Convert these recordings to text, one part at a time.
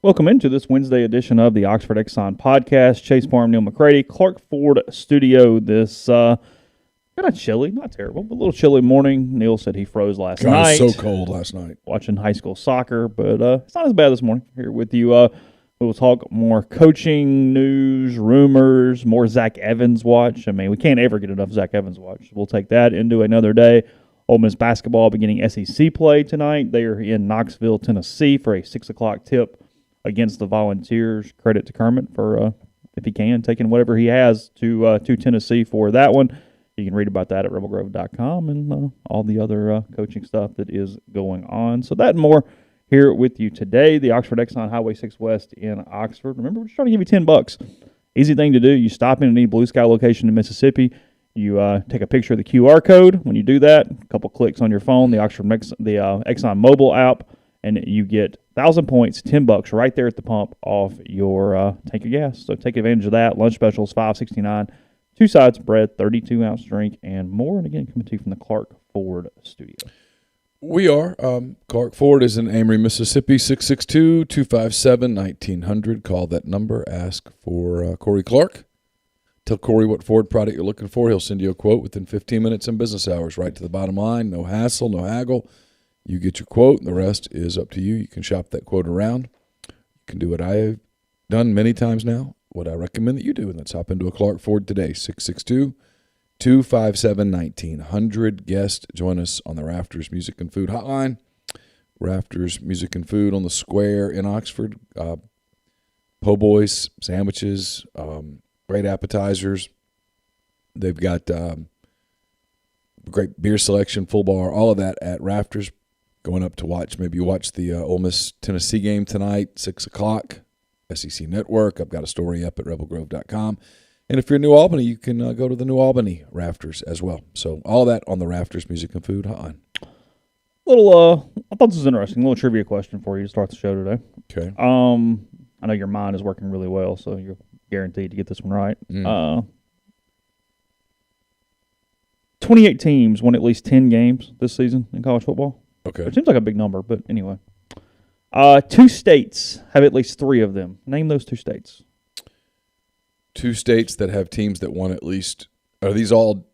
Welcome into this Wednesday edition of the Oxford Exxon Podcast. Chase Parham, Neal, McCready, Clark Ford Studio. This kind of chilly, not terrible, but a little chilly morning. Neal said he froze last night. It was so cold last night. Watching high school soccer, but it's not as bad this morning. Here with you, we'll talk more coaching news, rumors, more Zach Evans watch. I mean, we can't ever get enough Zach Evans watch. We'll take that into another day. Ole Miss basketball beginning SEC play tonight. They are in Knoxville, Tennessee for a 6 o'clock tip against the Volunteers. Credit to Kermit for, if he can, taking whatever he has to Tennessee for that one. You can read about that at rebelgrove.com and all the other coaching stuff that is going on. So that and more here with you today. The Oxford Exxon Highway 6 West in Oxford. Remember, we're just trying to give you $10. Easy thing to do. You stop in any Blue Sky location in Mississippi. You take a picture of the QR code. When you do that, a couple clicks on your phone, the Exxon mobile app, and you get 1,000 points, $10 right there at the pump off your tank of gas. So take advantage of that. Lunch specials, $5.69, 2 sides of bread, 32-ounce drink, and more. And again, coming to you from the Clark Ford Studio. We are. Clark Ford is in Amory, Mississippi, 662-257-1900. Call that number. Ask for Corey Clark. Tell Corey what Ford product you're looking for. He'll send you a quote within 15 minutes in business hours, right to the bottom line. No hassle, no haggle. You get your quote, and the rest is up to you. You can shop that quote around. You can do what I have done many times now, what I recommend that you do, and let's hop into a Clark Ford today, 662-257-1900. Guest, join us on the Rafters Music and Food Hotline. Rafters Music and Food on the Square in Oxford. Po' boys, sandwiches, great appetizers. They've got great beer selection, full bar, all of that at Rafters. Going up to watch, maybe you watch the Ole Miss-Tennessee game tonight, 6 o'clock, SEC Network. I've got a story up at rebelgrove.com. And if you're in New Albany, you can go to the New Albany Rafters as well. So all that on the Rafters Music and Food Hotline. I thought this was interesting. A little trivia question for you to start the show today. Okay. I know your mind is working really well, so you're guaranteed to get this one right. 28 teams won at least 10 games this season in college football. Okay. It seems like a big number, but anyway. 2 states have at least 3 of them. Name those 2 states. 2 states that have teams that won at least – are these all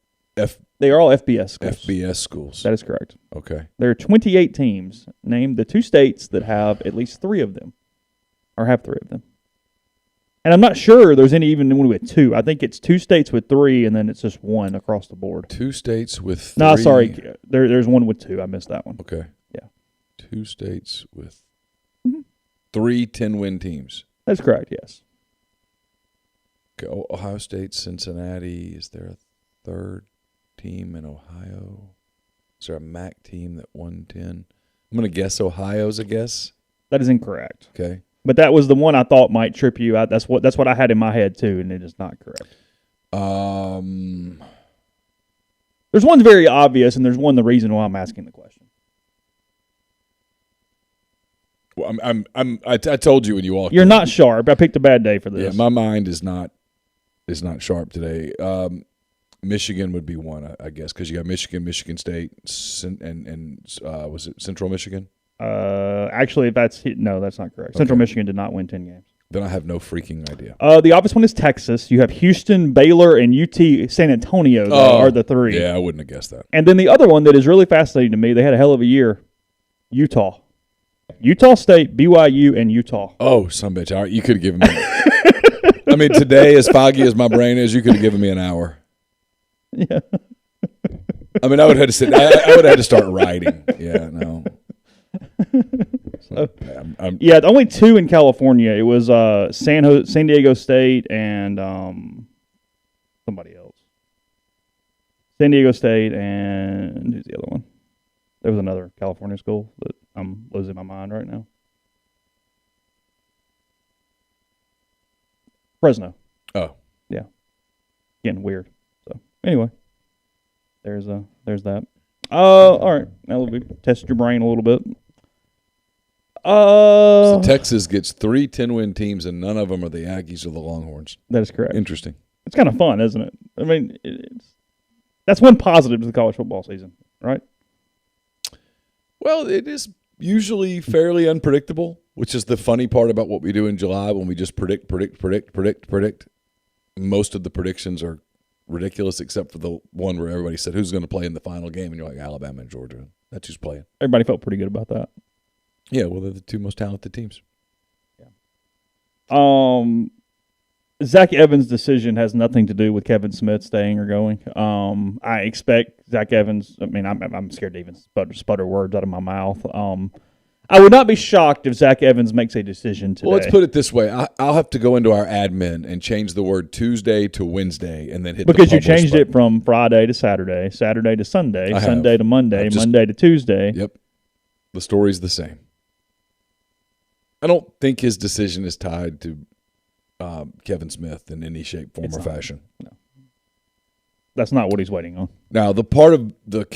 They are all FBS schools. FBS schools? That is correct. Okay. There are 28 teams. Name the 2 states that have at least 3 of them, or have 3 of them. And I'm not sure there's any even one with 2. I think it's 2 states with 3, and then it's just 1 across the board. 2 states with 3. No, sorry. There's one with 2. I missed that one. Okay. Yeah. 2 states with 3 10-win teams. That's correct, yes. Okay. Ohio State, Cincinnati. Is there a third team in Ohio? Is there a MAC team that won 10? I'm going to guess Ohio's a guess. That is incorrect. Okay. But that was the one I thought might trip you out. That's what I had in my head too, and it is not correct. There's one very obvious, and there's one the reason why I'm asking the question. Well, I told you when you walked. You're not sharp. I picked a bad day for this. Yeah, my mind is not sharp today. Michigan would be one, I guess, because you got Michigan, Michigan State, and was it Central Michigan? Actually, that's not correct. Central Michigan did not win 10 games. Then I have no freaking idea. The obvious one is Texas. You have Houston, Baylor, and UT San Antonio are the 3. Yeah, I wouldn't have guessed that. And then the other one that is really fascinating to me, they had a hell of a year, Utah. Utah State, BYU, and Utah. Oh, son of a bitch. All right, you could have given me I mean, today, as foggy as my brain is, you could have given me an hour. Yeah. I mean, I would have had to sit. I would have had to start writing. Yeah, no. So, yeah, only 2 in California. It was San Diego State and somebody else. San Diego State and who's the other one? There was another California school that I'm losing my mind right now. Fresno. Oh. Yeah. Getting weird. So anyway, there's that. All right. Now we test your brain a little bit. So Texas gets 3 10-win teams, and none of them are the Aggies or the Longhorns. That is correct. Interesting. It's kind of fun, isn't it? I mean, that's one positive to the college football season, right? Well, it is usually fairly unpredictable, which is the funny part about what we do in July when we just predict. Most of the predictions are ridiculous except for the one where everybody said who's going to play in the final game, and you're like, Alabama and Georgia. That's who's playing. Everybody felt pretty good about that. Yeah, well, they're the two most talented teams. Yeah. Zach Evans' decision has nothing to do with Kevin Smith staying or going. I expect Zach Evans. I mean, I'm scared to even sputter words out of my mouth. I would not be shocked if Zach Evans makes a decision today. Well, let's put it this way. I'll have to go into our admin and change the word Tuesday to Wednesday and then hit because the you changed it from Friday to Saturday, Saturday to Sunday, Sunday to Monday, Monday to Tuesday. Yep. The story's the same. I don't think his decision is tied to Kevin Smith in any shape, form, or fashion. No. That's not what he's waiting on. Now, the part of the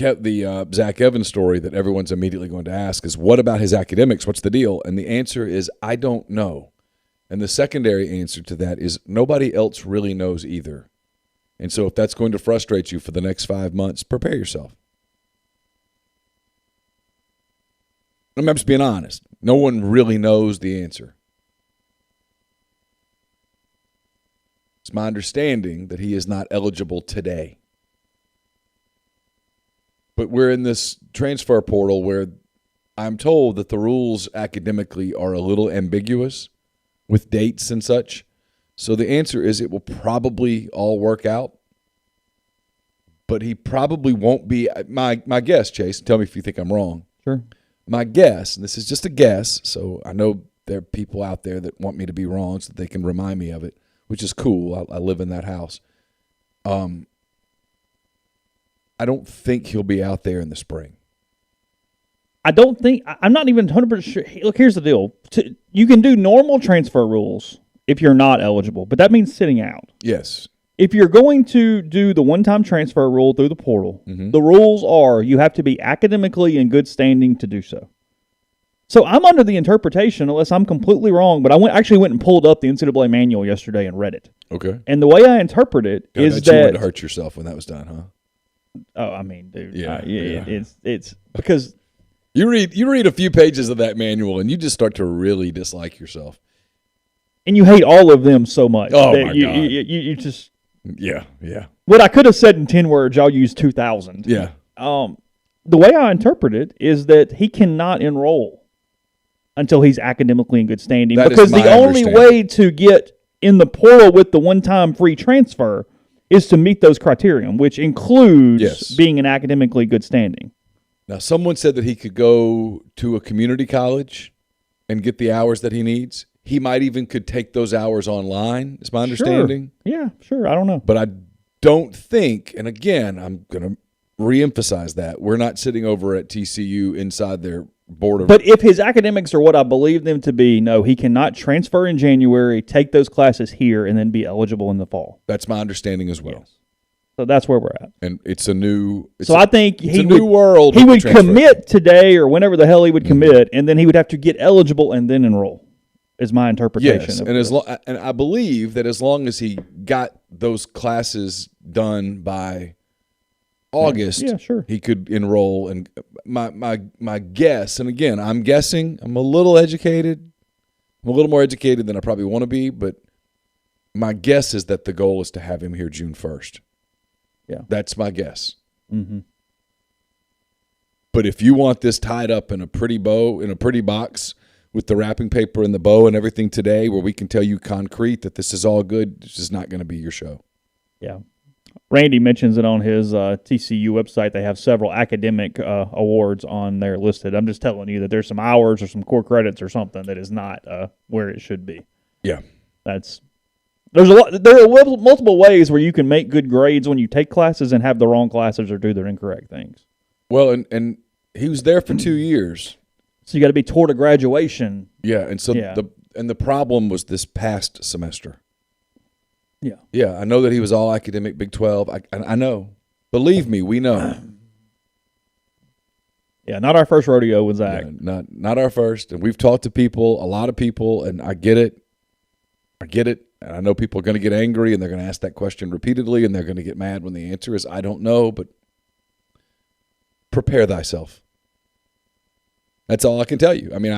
Zach Evans story that everyone's immediately going to ask is, what about his academics? What's the deal? And the answer is, I don't know. And the secondary answer to that is nobody else really knows either. And so if that's going to frustrate you for the next 5 months, prepare yourself. I'm just being honest. No one really knows the answer. It's my understanding that he is not eligible today. But we're in this transfer portal where I'm told that the rules academically are a little ambiguous with dates and such. So the answer is it will probably all work out. But he probably won't be. My guess, Chase, tell me if you think I'm wrong. Sure. My guess, and this is just a guess, so I know there are people out there that want me to be wrong so that they can remind me of it, which is cool. I live in that house. I don't think he'll be out there in the spring. I'm not even 100% sure. Look, here's the deal. You can do normal transfer rules if you're not eligible, but that means sitting out. Yes. If you're going to do the one-time transfer rule through the portal, the rules are you have to be academically in good standing to do so. So I'm under the interpretation, unless I'm completely wrong, but I actually went and pulled up the NCAA manual yesterday and read it. Okay. And the way I interpret it is that you wanted to hurt yourself when that was done, huh? Oh, I mean, dude. Yeah. It's because you read a few pages of that manual and you just start to really dislike yourself. And you hate all of them so much. Oh, that my you, God. You just. Yeah. What I could have said in 10 words, I'll use 2,000. Yeah. The way I interpret it is that he cannot enroll until he's academically in good standing. That because is my the only understanding. way to get in the portal with the one-time free transfer is to meet those criteria, which includes being in academically good standing. Now, someone said that he could go to a community college and get the hours that he needs. He might even could take those hours online, is my understanding. Sure. Yeah, sure. I don't know. But I don't think, and again, I'm going to reemphasize that, we're not sitting over at TCU inside their board of... But if his academics are what I believe them to be, no, he cannot transfer in January, take those classes here, and then be eligible in the fall. That's my understanding as well. Yes. So that's where we're at. And it's a new... I think he would, new world. He would commit today or whenever the hell he would commit, and then he would have to get eligible and then enroll. Is my interpretation. Yes, and and I believe that as long as he got those classes done by August, sure, he could enroll. And my guess, and again, I'm guessing, I'm a little educated. I'm a little more educated than I probably want to be, but my guess is that the goal is to have him here June 1st. Yeah. That's my guess. Mm-hmm. But if you want this tied up in a pretty bow, in a pretty box, with the wrapping paper and the bow and everything today, where we can tell you concrete that this is all good, this is not going to be your show. Yeah. Randy mentions it on his TCU website. They have several academic awards on there listed. I'm just telling you that there's some hours or some core credits or something that is not where it should be. Yeah. There are multiple ways where you can make good grades when you take classes and have the wrong classes or do the incorrect things. Well, and he was there for 2 years. So you got to be toward a graduation. Yeah, and so the problem was this past semester. Yeah. Yeah, I know that he was all academic Big 12. I know. Believe me, we know. Yeah, not our first rodeo with Zach. Yeah, not our first. And we've talked to people, a lot of people, and I get it. And I know people are going to get angry, and they're going to ask that question repeatedly, and they're going to get mad when the answer is, I don't know, but prepare thyself. That's all I can tell you. I mean,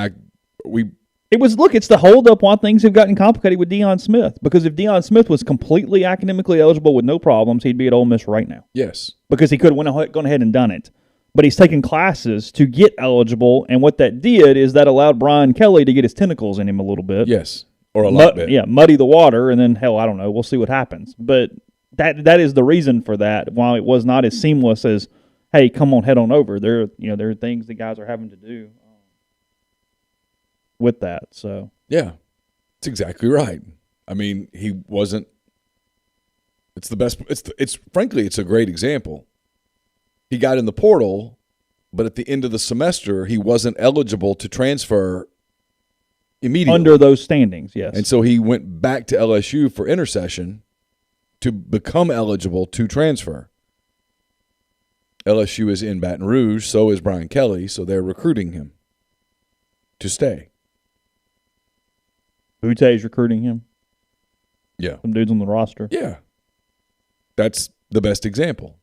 It's the holdup why things have gotten complicated with Deion Smith. Because if Deion Smith was completely academically eligible with no problems, he'd be at Ole Miss right now. Yes. Because he could have gone ahead and done it. But he's taking classes to get eligible, and what that did is that allowed Brian Kelly to get his tentacles in him a little bit. Yes, or a lot bit. Yeah, muddy the water, and then, hell, I don't know. We'll see what happens. But that is the reason for that, while it was not as seamless as, hey, come on, head on over. There are things the guys are having to do with that. So yeah, that's exactly right. I mean, he wasn't. It's the best. Frankly, it's a great example. He got in the portal, but at the end of the semester, he wasn't eligible to transfer immediately under those standings. Yes, and so he went back to LSU for intersession to become eligible to transfer. LSU is in Baton Rouge, so is Brian Kelly, so they're recruiting him to stay. Butte's recruiting him. Yeah. Some dudes on the roster. Yeah. That's the best example.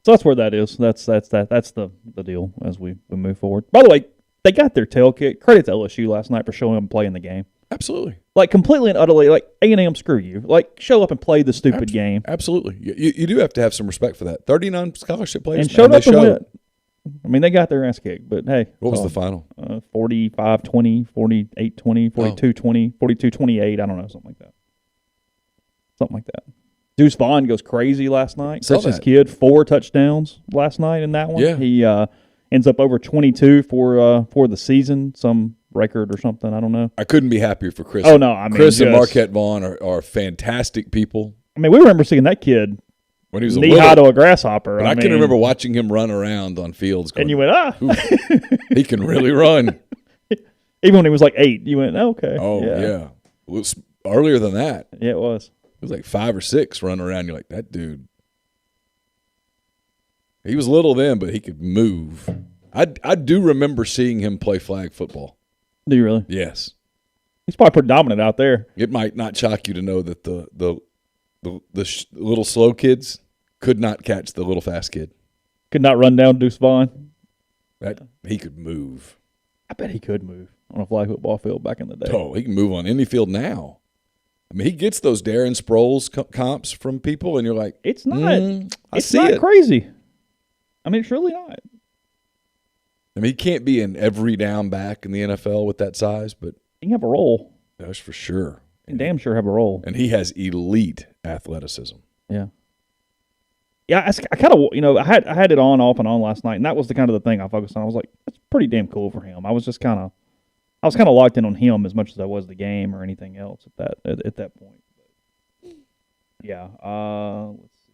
So that's where that is. That's the deal as we move forward. By the way, they got their tail kicked. Credit to LSU last night for showing up and playing the game. Absolutely. Like, completely and utterly, like, A&M, screw you. Like, show up and play the stupid game. Absolutely. You do have to have some respect for that. 39 scholarship players. And showed up and went. I mean, they got their ass kicked, but hey. What was the final? 45-20, 48-20, 42-20, 42-28. I don't know, something like that. Something like that. Deuce Vaughn goes crazy last night. Such his kid, 4 touchdowns last night in that one. Yeah. He ends up over 22 for the season, some record or something. I don't know. I couldn't be happier for Chris. Oh, no. I mean, Chris and Marquette Vaughn are fantastic people. I mean, we remember seeing that kid when he was knee-high to a grasshopper. But I can remember watching him run around on fields. Going, and you went, he can really run. Even when he was like 8, you went, okay. Oh, yeah. It was earlier than that. Yeah, it was. It was like 5 or 6 running around. You're like, that dude. He was little then, but he could move. I do remember seeing him play flag football. Do you really? Yes. He's probably pretty dominant out there. It might not shock you to know that the little slow kids could not catch the little fast kid. Could not run down Deuce Vaughn. That he could move. I bet he could move on a flag football field back in the day. Oh, he can move on any field now. I mean, he gets those Darren Sproles comps from people, and you're like, it's not. It's not crazy. I mean, it's really not. I mean, he can't be an every down back in the NFL with that size, but he can have a role. That's for sure. He can damn sure have a role. And he has elite athleticism. Yeah. Yeah, I kind of, I had it on, off, and on last night, and that was the kind of the thing I focused on. I was like, that's pretty damn cool for him. I was kind of locked in on him as much as I was the game or anything else at that point. But yeah. Let's see.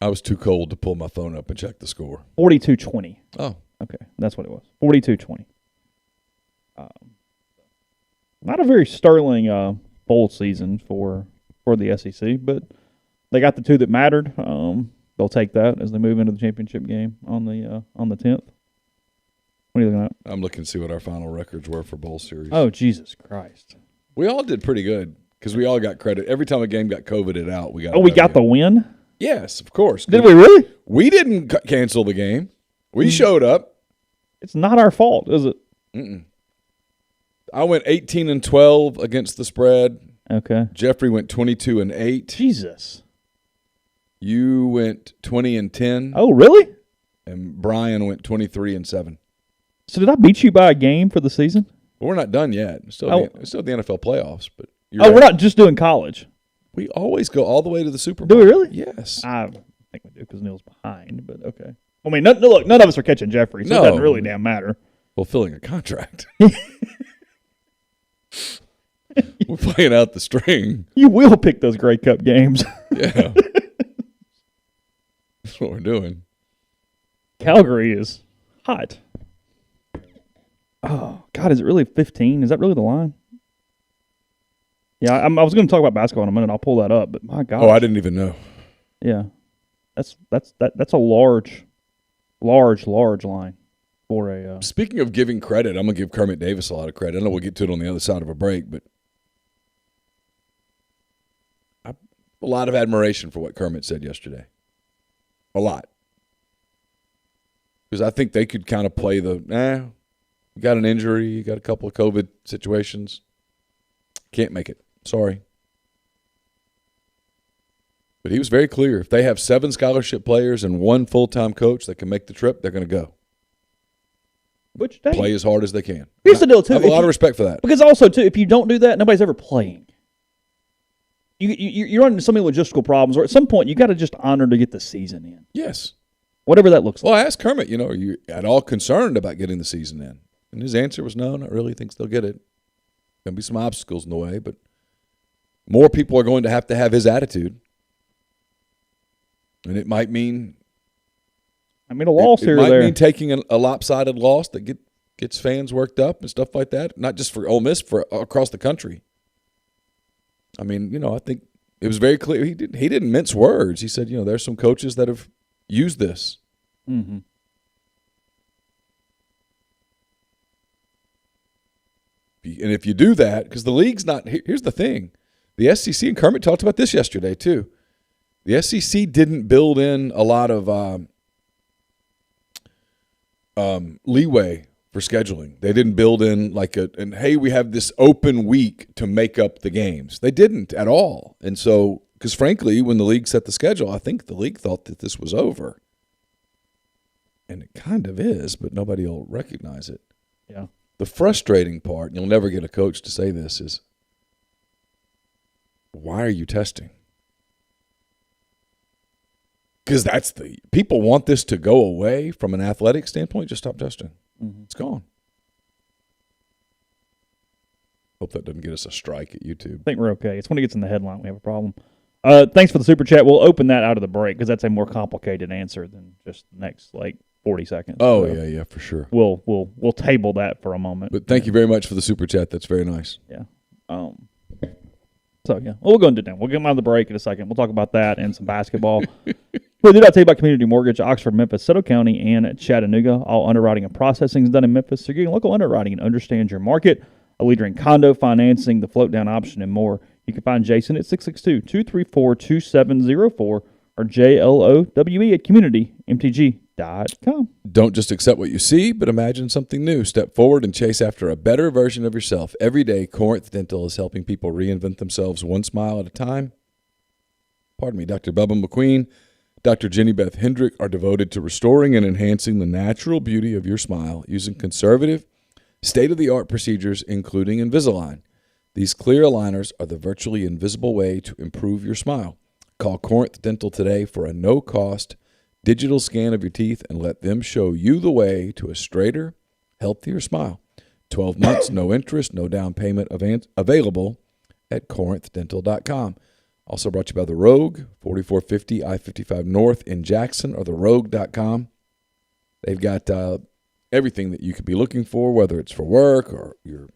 I was too cold to pull my phone up and check the score. 42-20. Oh. Okay, that's what it was. 42-20. Not a very sterling bowl season for the SEC, but they got the 2 that mattered. They'll take that as they move into the championship game on the 10th. What are you looking at? I'm looking to see what our final records were for bowl series. Oh, Jesus Christ. We all did pretty good because we all got credit. Every time a game got COVIDed out, we got we got the win? Yes, of course. Did we really? We didn't cancel the game. We showed up. It's not our fault, is it? Mm-mm. I went 18-12 against the spread. Okay. Jeffrey went 22-8. Jesus. You went 20-10. Oh, really? And Brian went 23-7. So did I beat you by a game for the season? Well, we're not done yet. It's still the NFL playoffs, but we're not just doing college. We always go all the way to the Super Bowl. Do we really? Yes. I think we do because Neal's behind, but okay. I mean, look, none of us are catching Jeffrey, so it doesn't really damn matter. Fulfilling a contract. We're playing out the string. You will pick those Grey Cup games. Yeah. That's what we're doing. Calgary is hot. Oh, God, is it really 15? Is that really the line? Yeah, I was going to talk about basketball in a minute. I'll pull that up, but my God. Oh, I didn't even know. Yeah. That's a large line for a Speaking of giving credit, I'm going to give Kermit Davis a lot of credit. I know we'll get to it on the other side of a break, but a lot of admiration for what Kermit said yesterday. A lot. Because I think they could kind of play you got an injury, you got a couple of COVID situations. Can't make it. Sorry. But he was very clear. If they have 7 scholarship players and 1 full-time coach that can make the trip, they're going to go. Which play as hard as they can. Here's the deal, too. I have a lot of respect for that. Because also, too, if you don't do that, nobody's ever playing. You run into so many logistical problems, or at some point, you got to just honor to get the season in. Yes. Whatever that looks like. Well, I asked Kermit, are you at all concerned about getting the season in? And his answer was no, not really. Thinks they'll get it. Going to be some obstacles in the way, but more people are going to have his attitude. And it might mean a loss here or there. It might mean taking a lopsided loss that gets fans worked up and stuff like that, not just for Ole Miss, for across the country. I think it was very clear. He didn't mince words. He said, there's some coaches that have used this. Mm-hmm. And if you do that, because the league's not – here's the thing. The SEC, and Kermit talked about this yesterday too, the SEC didn't build in a lot of leeway for scheduling. They didn't build in hey, we have this open week to make up the games. They didn't at all. And so, because frankly, when the league set the schedule, I think the league thought that this was over. And it kind of is, but nobody will recognize it. Yeah. The frustrating part, and you'll never get a coach to say this, is why are you testing? Because people want this to go away from an athletic standpoint. Just stop testing. Mm-hmm. It's gone. Hope that doesn't get us a strike at YouTube. I think we're okay. It's when it gets in the headline we have a problem. Thanks for the super chat. We'll open that out of the break because that's a more complicated answer than just the next 40 seconds. Oh, so yeah, for sure. We'll table that for a moment. But thank you very much for the super chat. That's very nice. Yeah. So, yeah. Well, we'll go into that. We'll get them out of the break in a second. We'll talk about that and some basketball. We do not tell you about Community Mortgage, Oxford, Memphis, Soto County, and Chattanooga. All underwriting and processing is done in Memphis, so you're getting local underwriting and understand your market. A leader in condo financing, the float-down option, and more. You can find Jason at 662-234-2704 or JLOWE at communitymtg.com. Don't just accept what you see, but imagine something new. Step forward and chase after a better version of yourself. Every day, Corinth Dental is helping people reinvent themselves one smile at a time. Dr. Bubba McQueen, Dr. Jenny Beth Hendrick are devoted to restoring and enhancing the natural beauty of your smile using conservative, state-of-the-art procedures, including Invisalign. These clear aligners are the virtually invisible way to improve your smile. Call Corinth Dental today for a no-cost digital scan of your teeth and let them show you the way to a straighter, healthier smile. 12 months, no interest, no down payment available at corinthdental.com. Also brought to you by The Rogue, 4450 I-55 North in Jackson, or therogue.com. They've got everything that you could be looking for, whether it's for work or your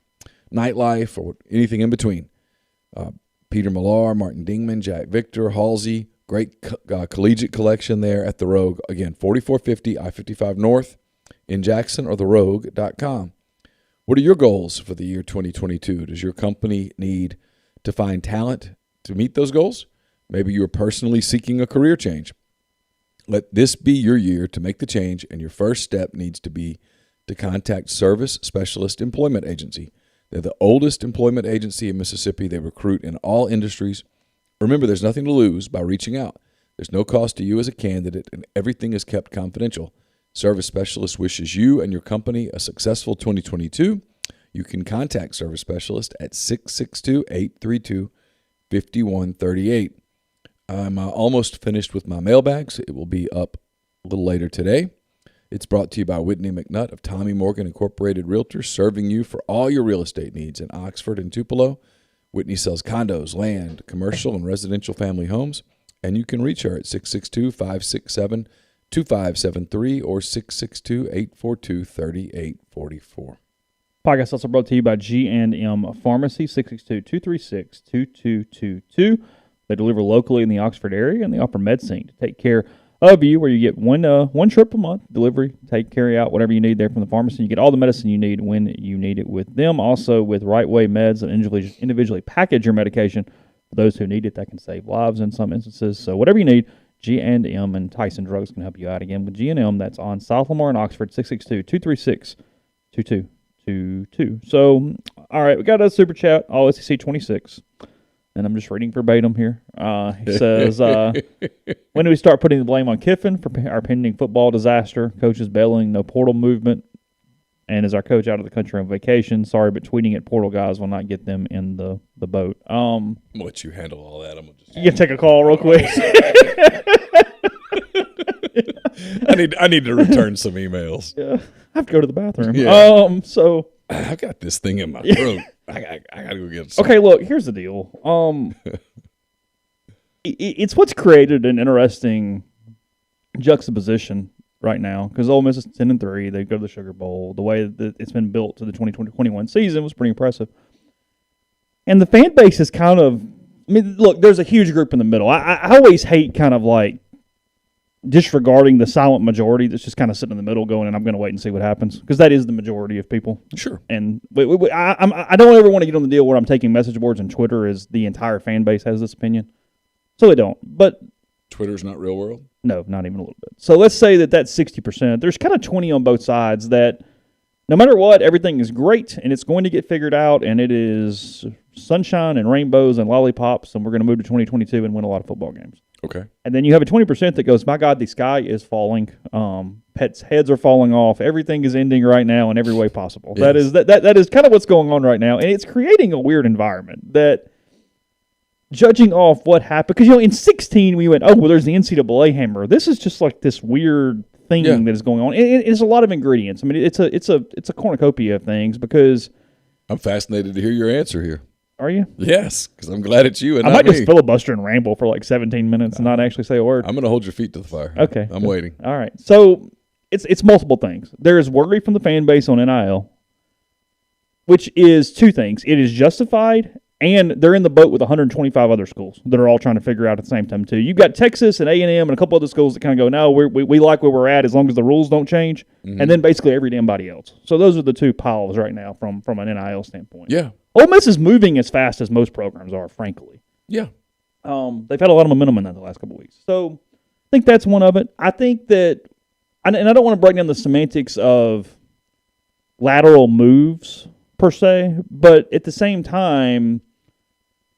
nightlife or anything in between. Peter Millar, Martin Dingman, Jack Victor, Halsey, great collegiate collection there at The Rogue. Again, 4450 I-55 North in Jackson, or therogue.com. What are your goals for the year 2022? Does your company need to find talent to meet those goals? Maybe you're personally seeking a career change. Let this be your year to make the change, and your first step needs to be to contact Service Specialist Employment Agency. They're the oldest employment agency in Mississippi. They recruit in all industries. Remember, there's nothing to lose by reaching out. There's no cost to you as a candidate, and everything is kept confidential. Service Specialist wishes you and your company a successful 2022. You can contact Service Specialist at 662-832-5138. I'm almost finished with my mailbags. It will be up a little later today. It's brought to you by Whitney McNutt of Tommy Morgan Incorporated Realtors, serving you for all your real estate needs in Oxford and Tupelo. Whitney sells condos, land, commercial, and residential family homes, and you can reach her at 662-567-2573 or 662-842-3844. Podcast also brought to you by G&M Pharmacy, 662-236-2222. They deliver locally in the Oxford area, and they offer MedSync to take care of you, where you get one trip a month, delivery, carry out whatever you need there from the pharmacy. You get all the medicine you need when you need it with them. Also with Right Way Meds, and individually package your medication for those who need it. That can save lives in some instances. So whatever you need, G&M, and Tyson Drugs can help you out again with G&M. That's on South Lamar and Oxford, 662-236-2222. So, all right, we got a super chat, all SEC 26. And I'm just reading verbatim here. He says, when do we start putting the blame on Kiffin for our pending football disaster? Coaches bailing, no portal movement. And is our coach out of the country on vacation? Sorry, but tweeting at portal guys will not get them in the boat. I'll let you handle all that. I'm just... You can take a call real quick. I need to return some emails. Yeah, I have to go to the bathroom. Yeah. So I got this thing in my throat. I gotta go get some. Okay, look, here's the deal. It's what's created an interesting juxtaposition right now because Ole Miss is 10-3. They go to the Sugar Bowl. The way that it's been built to the 2020-21 season was pretty impressive. And the fan base is kind of, I mean, look, there's a huge group in the middle. I always hate kind of like disregarding the silent majority that's just kind of sitting in the middle going, and I'm going to wait and see what happens because that is the majority of people. Sure. And I don't ever want to get on the deal where I'm taking message boards and Twitter as the entire fan base has this opinion. So they don't. But Twitter's not real world? No, not even a little bit. So let's say that that's 60%. There's kind of 20 on both sides that no matter what, everything is great and it's going to get figured out and it is sunshine and rainbows and lollipops and we're going to move to 2022 and win a lot of football games. Okay. And then you have a 20% that goes, my God, the sky is falling. Pets' heads are falling off. Everything is ending right now in every way possible. Yes. That is kind of what's going on right now. And it's creating a weird environment that, judging off what happened, because, in 16 we went, oh, well, there's the NCAA hammer. This is just like this weird thing that is going on. It's a lot of ingredients. I mean, it's a cornucopia of things because. I'm fascinated to hear your answer here. Are you? Yes, because I'm glad it's you and I not might me. just filibuster and ramble for like 17 minutes and not actually say a word. I'm going to hold your feet to the fire. Okay. I'm waiting. All right. So it's multiple things. There is worry from the fan base on NIL, which is two things. It is justified, and they're in the boat with 125 other schools that are all trying to figure out at the same time, too. You've got Texas and A&M and a couple other schools that kind of go, no, we like where we're at as long as the rules don't change, and then basically every damn body else. So those are the two piles right now from an NIL standpoint. Yeah. Ole Miss is moving as fast as most programs are, frankly. Yeah. They've had a lot of momentum in that the last couple of weeks. So I think that's one of it. I think that, and I don't want to break down the semantics of lateral moves per se, but at the same time,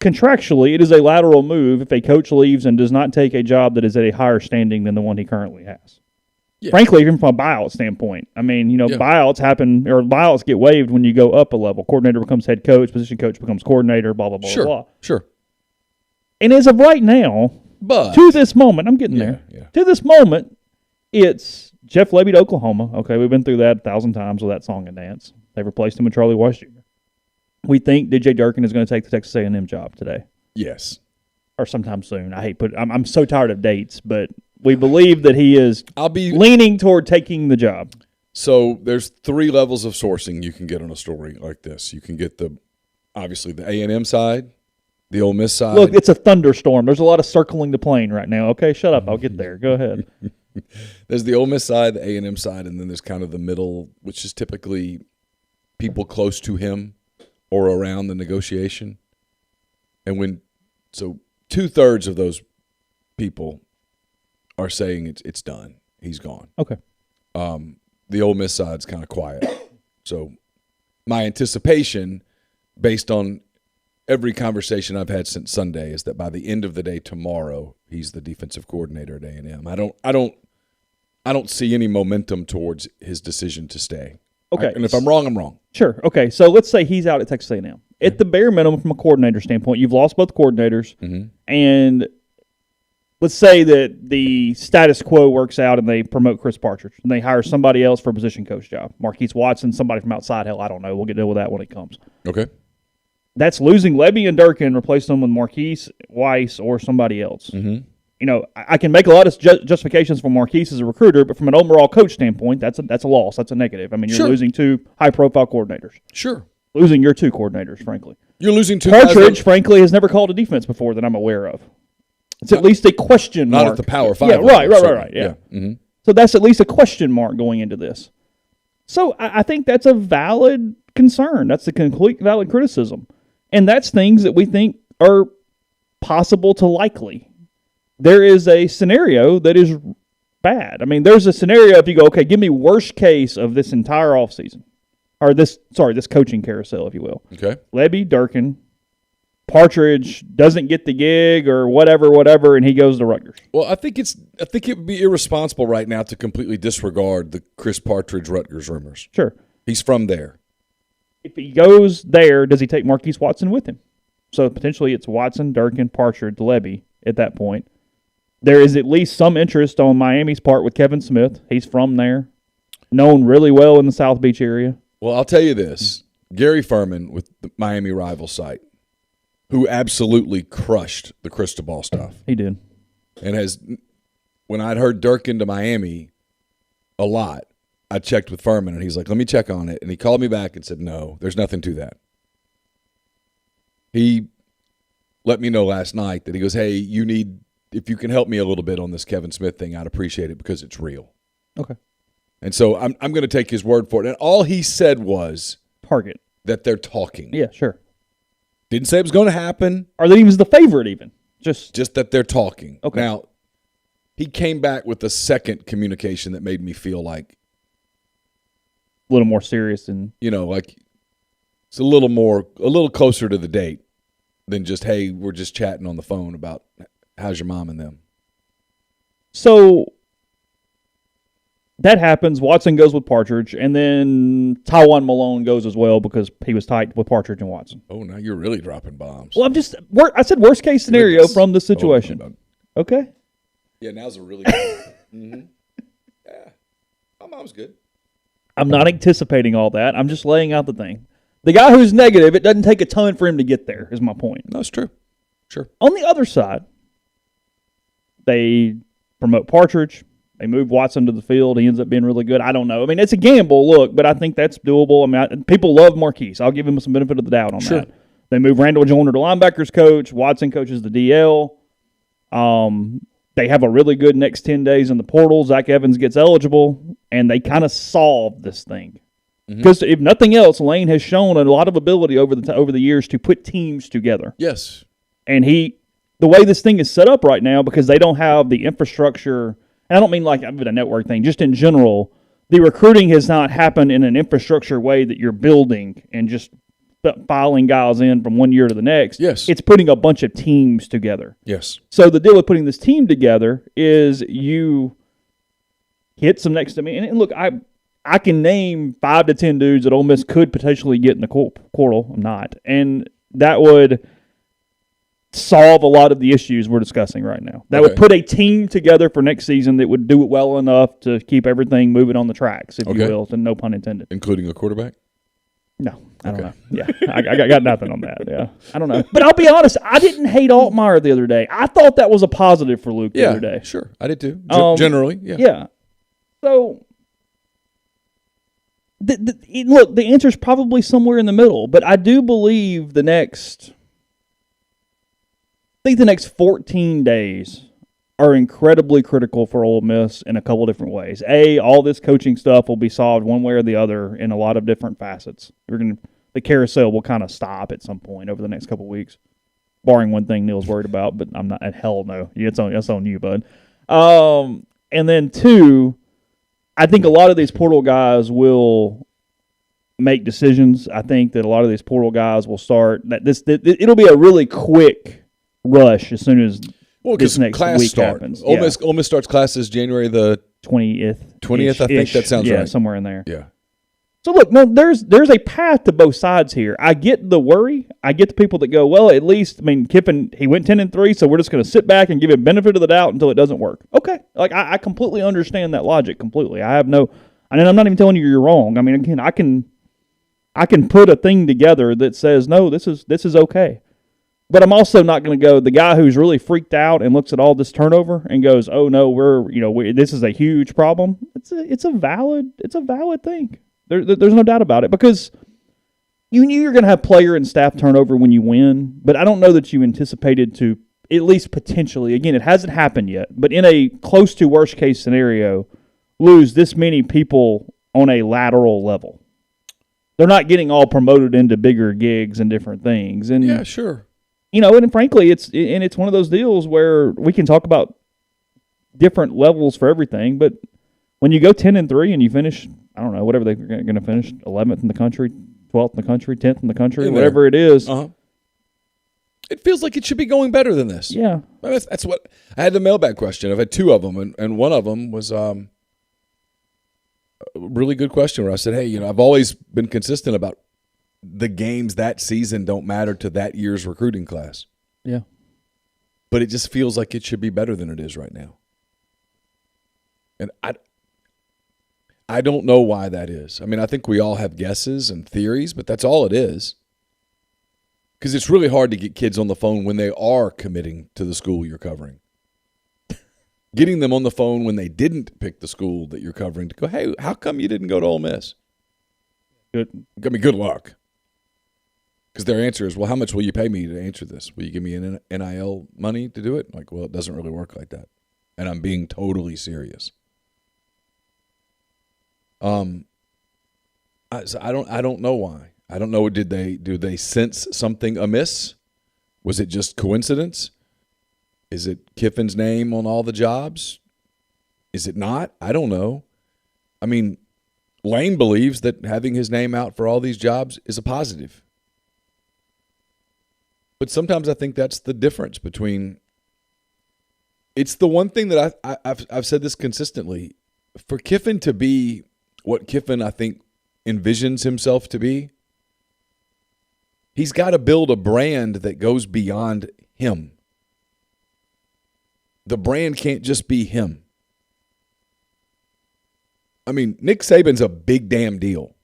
contractually, it is a lateral move if a coach leaves and does not take a job that is at a higher standing than the one he currently has. Yeah. Frankly, even from a buyout standpoint. I mean, buyouts happen, or buyouts get waived when you go up a level. Coordinator becomes head coach, position coach becomes coordinator, blah, blah, blah, blah. Sure. And as of right now, to this moment, I'm getting there. Yeah. To this moment, it's Jeff Lebby to Oklahoma. Okay, we've been through that 1,000 times with that song and dance. They've replaced him with Charlie Weiss Jr. We think DJ Durkin is going to take the Texas A&M job today. Yes. Or sometime soon. I'm so tired of dates, but we believe that he is leaning toward taking the job. So there's 3 levels of sourcing you can get on a story like this. You can get obviously the A&M side, the Ole Miss side. Look, it's a thunderstorm. There's a lot of circling the plane right now. Okay, shut up. I'll get there. Go ahead. There's the Ole Miss side, the A&M side, and then there's kind of the middle, which is typically people close to him or around the negotiation. And so 2/3 of those people are saying it's done. He's gone. Okay. The Ole Miss side's kind of quiet. So my anticipation, based on every conversation I've had since Sunday, is that by the end of the day tomorrow, he's the defensive coordinator at A&M. I don't see any momentum towards his decision to stay. Okay. And if I'm wrong, I'm wrong. Sure. Okay. So let's say he's out at Texas A&M. At the bare minimum, from a coordinator standpoint, you've lost both coordinators, and let's say that the status quo works out and they promote Chris Partridge and they hire somebody else for a position coach job. Marquise Watson, somebody from outside. Hell, I don't know. We'll deal with that when it comes. Okay. That's losing Lebby and Durkin, replace them with Marquise, Weiss, or somebody else. I can make a lot of justifications for Marquise as a recruiter, but from an overall coach standpoint, that's a loss. That's a negative. I mean, you're losing 2 high-profile coordinators. Sure. Losing your 2 coordinators, frankly. You're losing 2 Partridge, frankly, has never called a defense before that I'm aware of. It's at least a question mark. Not at the Power 5. Yeah, right. Yeah. Mm-hmm. So that's at least a question mark going into this. So I think that's a valid concern. That's a complete valid criticism. And that's things that we think are possible to likely. there is a scenario that is bad. I mean, there's a scenario if you go, okay, give me worst case of this entire offseason. Or this coaching carousel, if you will. Okay. Lebby, Durkin, Partridge doesn't get the gig or whatever, and he goes to Rutgers. Well, I think it would be irresponsible right now to completely disregard the Chris Partridge Rutgers rumors. Sure. He's from there. If he goes there, does he take Marquise Watson with him? So potentially it's Watson, Durkin, Partridge, Lebby at that point. There is at least some interest on Miami's part with Kevin Smith. He's from there, known really well in the South Beach area. Well, I'll tell you this. Gary Furman with the Miami rival site, who absolutely crushed the Cristobal stuff. He did. And when I'd heard Durkin to Miami a lot, I checked with Furman, and he's like, let me check on it. And he called me back and said, no, there's nothing to that. He let me know last night that he goes, hey, if you can help me a little bit on this Kevin Smith thing, I'd appreciate it because it's real. Okay. And so I'm going to take his word for it. And all he said was target that they're talking. Yeah, sure. Didn't say it was going to happen. Or that he was the favorite even. Just that they're talking. Okay. Now, he came back with a second communication that made me feel like a little more serious and like it's a little closer to the date than just, hey, we're just chatting on the phone about how's your mom and them. So that happens. Watson goes with Partridge, and then Tywan Malone goes as well because he was tight with Partridge and Watson. Oh, now you're really dropping bombs. Well, I said worst case scenario from the situation. Okay. Yeah, now's a really good mm-hmm. Yeah. My mom's good. I'm not anticipating all that. I'm just laying out the thing. The guy who's negative, it doesn't take a ton for him to get there, is my point. No, it's true. Sure. On the other side, they promote Partridge. They move Watson to the field. He ends up being really good. I don't know. I mean, it's a gamble, look, but I think that's doable. I mean, people love Marquise. I'll give him some benefit of the doubt on that. They move Randall Joyner to linebackers coach. Watson coaches the DL. They have a really good next 10 days in the portal. Zach Evans gets eligible, and they kind of solve this thing. Because if nothing else, Lane has shown a lot of ability over the years to put teams together. Yes. And the way this thing is set up right now, because they don't have the infrastructure, and I don't mean like a network thing, just in general, the recruiting has not happened in an infrastructure way that you're building and just filing guys in from one year to the next. Yes. It's putting a bunch of teams together. Yes. So the deal with putting this team together is you hit some next to me. And look, I can name 5 to 10 dudes that Ole Miss could potentially get in the portal. I'm not. And that would solve a lot of the issues we're discussing right now. That would put a team together for next season that would do it well enough to keep everything moving on the tracks, if you will, and no pun intended. Including a quarterback? No, I don't know. Yeah, I got nothing on that. Yeah, I don't know. But I'll be honest, I didn't hate Altmaier the other day. I thought that was a positive for Luke the other day. Sure. I did too. Generally, yeah. Yeah. So, look, the answer's probably somewhere in the middle, but I do believe the next 14 days are incredibly critical for Ole Miss in a couple different ways. All this coaching stuff will be solved one way or the other in a lot of different facets. The carousel will kind of stop at some point over the next couple weeks, barring one thing Neal's worried about, but I'm not. Hell no. It's on you, bud. And then 2, I think a lot of these portal guys will make decisions. I think that a lot of these portal guys will start it'll be a really quick rush as soon as this next week happens. Ole Miss starts classes January the 20th. 20th, I think that sounds right. Yeah, somewhere in there. Yeah. So look, no, there's a path to both sides here. I get the worry. I get the people that go, well, at least, Kiffin, he went 10-3, so we're just going to sit back and give him benefit of the doubt until it doesn't work. Okay, I completely understand that logic completely. I'm not even telling you you're wrong. I mean, again, I can put a thing together that says no, this is okay. But I'm also not going to go the guy who's really freaked out and looks at all this turnover and goes, "Oh no, this is a huge problem." It's a valid thing. There's no doubt about it, because you knew you're going to have player and staff turnover when you win, but I don't know that you anticipated to, at least potentially. Again, it hasn't happened yet, but in a close to worst case scenario, lose this many people on a lateral level. They're not getting all promoted into bigger gigs and different things. And yeah, sure. And frankly, it's one of those deals where we can talk about different levels for everything, but when you go 10-3 and you finish, I don't know, whatever they're going to finish, 11th in the country, 12th in the country, 10th in the country, whatever it is. It feels like it should be going better than this. Yeah. That's what I had the mailbag question. I've had two of them, and one of them was a really good question where I said, hey, I've always been consistent about the games that season don't matter to that year's recruiting class. Yeah. But it just feels like it should be better than it is right now. And I don't know why that is. I mean, I think we all have guesses and theories, but that's all it is. Because it's really hard to get kids on the phone when they are committing to the school you're covering. Getting them on the phone when they didn't pick the school that you're covering to go, hey, how come you didn't go to Ole Miss? Good luck. Because their answer is, well, how much will you pay me to answer this? Will you give me an NIL money to do it? Like, well, it doesn't really work like that. And I'm being totally serious. So I don't know why. I don't know. Do they sense something amiss? Was it just coincidence? Is it Kiffin's name on all the jobs? Is it not? I don't know. I mean, Lane believes that having his name out for all these jobs is a positive. But sometimes I think that's the difference between. It's the one thing that I've said this consistently. For Kiffin to be what Kiffin, I think, envisions himself to be, he's got to build a brand that goes beyond him. The brand can't just be him. I mean, Nick Saban's a big damn deal.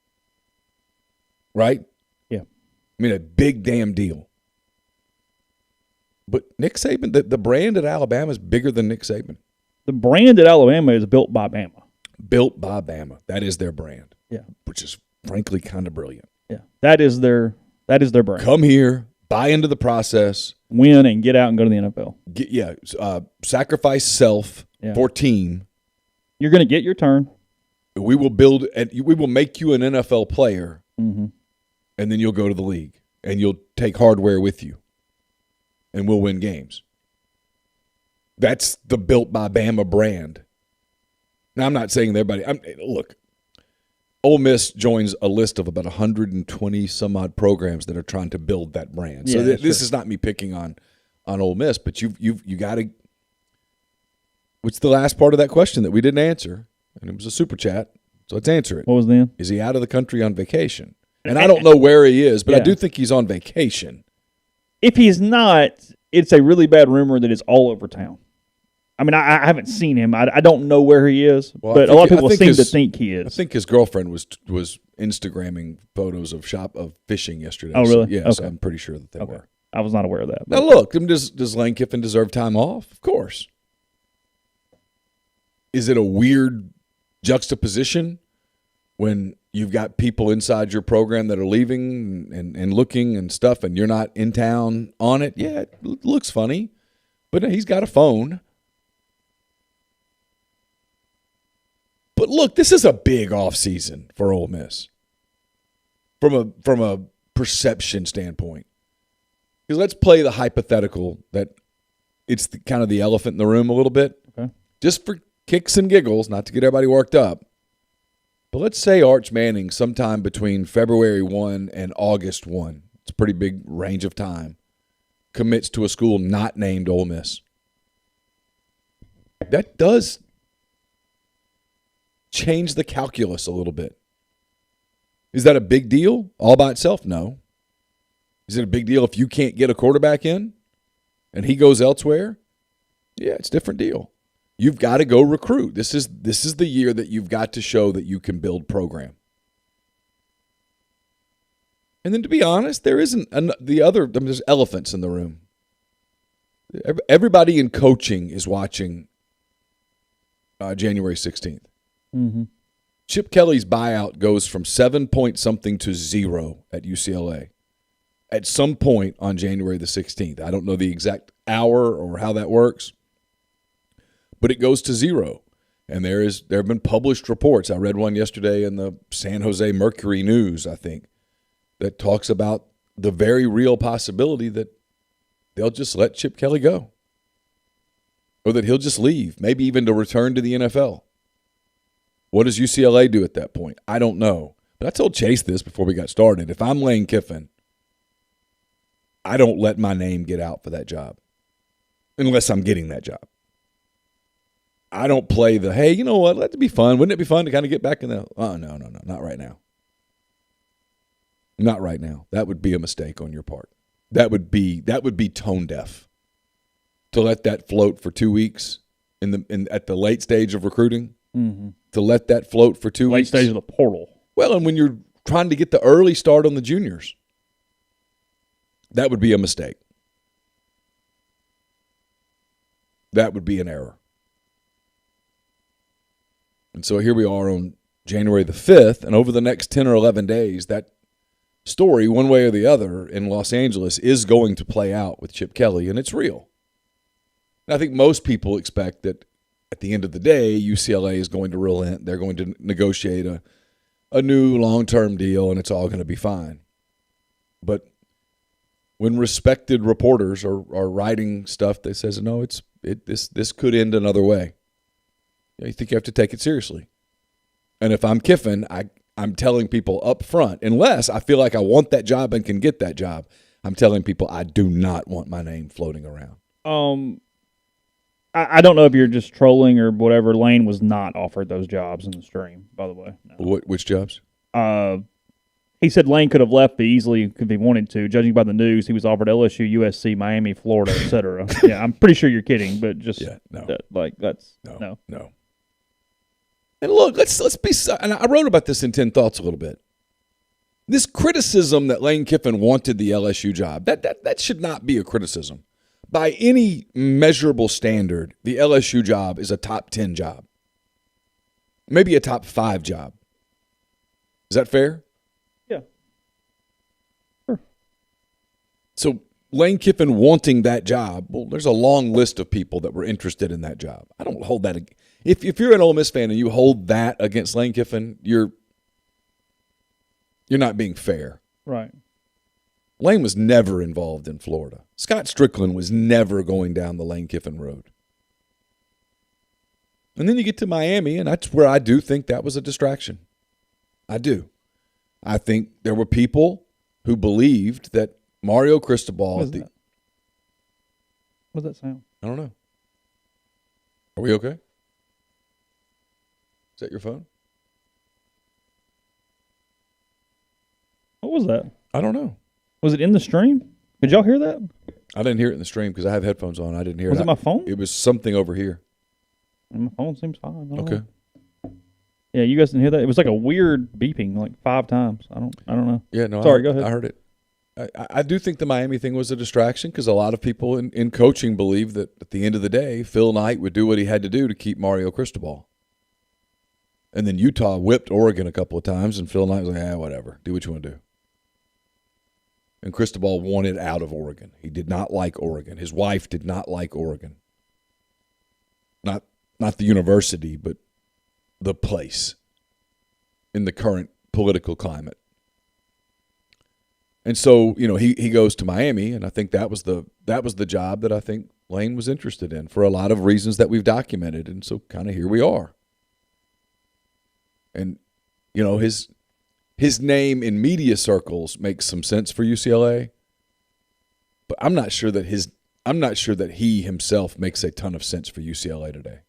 Right? Yeah. I mean, a big damn deal. But Nick Saban, the brand at Alabama is bigger than Nick Saban. The brand at Alabama is built by Bama. Built by Bama. That is their brand. Yeah. Which is frankly kind of brilliant. Yeah. That is their brand. Come here, buy into the process, win, and get out and go to the NFL. Sacrifice self for team. You're going to get your turn. We will build and we will make you an NFL player, mm-hmm. and then you'll go to the league and you'll take hardware with you, and we'll win games. That's the built by Bama brand. Now, I'm not saying everybody. Look, Ole Miss joins a list of about 120 some odd programs that are trying to build that brand. So this is not me picking on Ole Miss, but you got to. What's the last part of that question that we didn't answer? And it was a super chat, so let's answer it. What was then? Is he out of the country on vacation? And I don't know where he is, but I do think he's on vacation. If he's not, it's a really bad rumor that it's all over town. I mean, I haven't seen him. I don't know where he is, but a lot of people seem to think he is. I think his girlfriend was Instagramming photos of fishing yesterday. Oh, really? So, yeah, so I'm pretty sure that they were. I was not aware of that. Now, look, does Lane Kiffin deserve time off? Of course. Is it a weird juxtaposition when you've got people inside your program that are leaving and looking and stuff, and you're not in town on it? Yeah, it looks funny, but he's got a phone. But look, this is a big offseason for Ole Miss from a perception standpoint. Because let's play the hypothetical that it's kind of the elephant in the room a little bit. Okay. Just for kicks and giggles, not to get everybody worked up. But let's say Arch Manning sometime between February 1 and August 1, it's a pretty big range of time, commits to a school not named Ole Miss. That does change the calculus a little bit. Is that a big deal all by itself? No. Is it a big deal if you can't get a quarterback in and he goes elsewhere? Yeah, it's a different deal. You've got to go recruit. This is the year that you've got to show that you can build program. And then to be honest, there isn't there's elephants in the room. Everybody in coaching is watching January 16th. Mm-hmm. Chip Kelly's buyout goes from 7-point-something to 0 at UCLA at some point on January the 16th. I don't know the exact hour or how that works, but it goes to 0. And there have been published reports. I read one yesterday in the San Jose Mercury News, I think, that talks about the very real possibility that they'll just let Chip Kelly go. Or that he'll just leave, maybe even to return to the NFL. What does UCLA do at that point? I don't know. But I told Chase this before we got started. If I'm Lane Kiffin, I don't let my name get out for that job unless I'm getting that job. I don't play the, hey, you know what, let it be fun. Wouldn't it be fun to kind of get back in the, no, not right now. Not right now. That would be a mistake on your part. That would be tone deaf to let that float for 2 weeks at the late stage of recruiting. Mm-hmm. To let that float for 2 weeks. Late stage of the portal. Well, and when you're trying to get the early start on the juniors, that would be a mistake. That would be an error. And so here we are on January the 5th, and over the next 10 or 11 days, that story, one way or the other, in Los Angeles is going to play out with Chip Kelly, and it's real. And I think most people expect that at the end of the day, UCLA is going to relent. They're going to negotiate a new long-term deal, and it's all going to be fine. But when respected reporters are writing stuff that says, no, this could end another way, you think you have to take it seriously. And if I'm Kiffin, I'm telling people up front, unless I feel like I want that job and can get that job, I'm telling people I do not want my name floating around. I don't know if you're just trolling or whatever. Lane was not offered those jobs in the stream, by the way. No. Which jobs? He said Lane could have left easily if he wanted to. Judging by the news, he was offered LSU, USC, Miami, Florida, etc. Yeah, I'm pretty sure you're kidding, but just that's no. And look, let's be. And I wrote about this in 10 Thoughts a little bit. This criticism that Lane Kiffin wanted the LSU job, that should not be a criticism. By any measurable standard, the LSU job is a top 10 job. Maybe a top 5 job. Is that fair? Yeah. Sure. So Lane Kiffin wanting that job, well, there's a long list of people that were interested in that job. I don't hold that. If you're an Ole Miss fan and you hold that against Lane Kiffin, you're not being fair. Right. Lane was never involved in Florida. Scott Strickland was never going down the Lane Kiffin road. And then you get to Miami, and that's where I do think that was a distraction. I do. I think there were people who believed that Mario Cristobal. What does that sound? I don't know. Are we okay? Is that your phone? What was that? I don't know. Was it in the stream? Did y'all hear that? I didn't hear it in the stream because I have headphones on. I didn't hear it. Was it my phone? It was something over here. My phone seems fine. I don't Okay. know. Yeah, you guys didn't hear that? It was like a weird beeping, like 5 times. I don't know. Yeah, no. Sorry, go ahead. I heard it. I do think the Miami thing was a distraction because a lot of people in coaching believe that at the end of the day, Phil Knight would do what he had to do to keep Mario Cristobal. And then Utah whipped Oregon a couple of times, and Phil Knight was like, whatever. Do what you want to do. And Cristobal wanted out of Oregon. He did not like Oregon. His wife did not like Oregon. Not the university, but the place in the current political climate. And so, he goes to Miami, and I think that was the job that I think Lane was interested in for a lot of reasons that we've documented. And so kind of here we are. And, his name in media circles makes some sense for UCLA, but I'm not sure that he himself makes a ton of sense for UCLA today.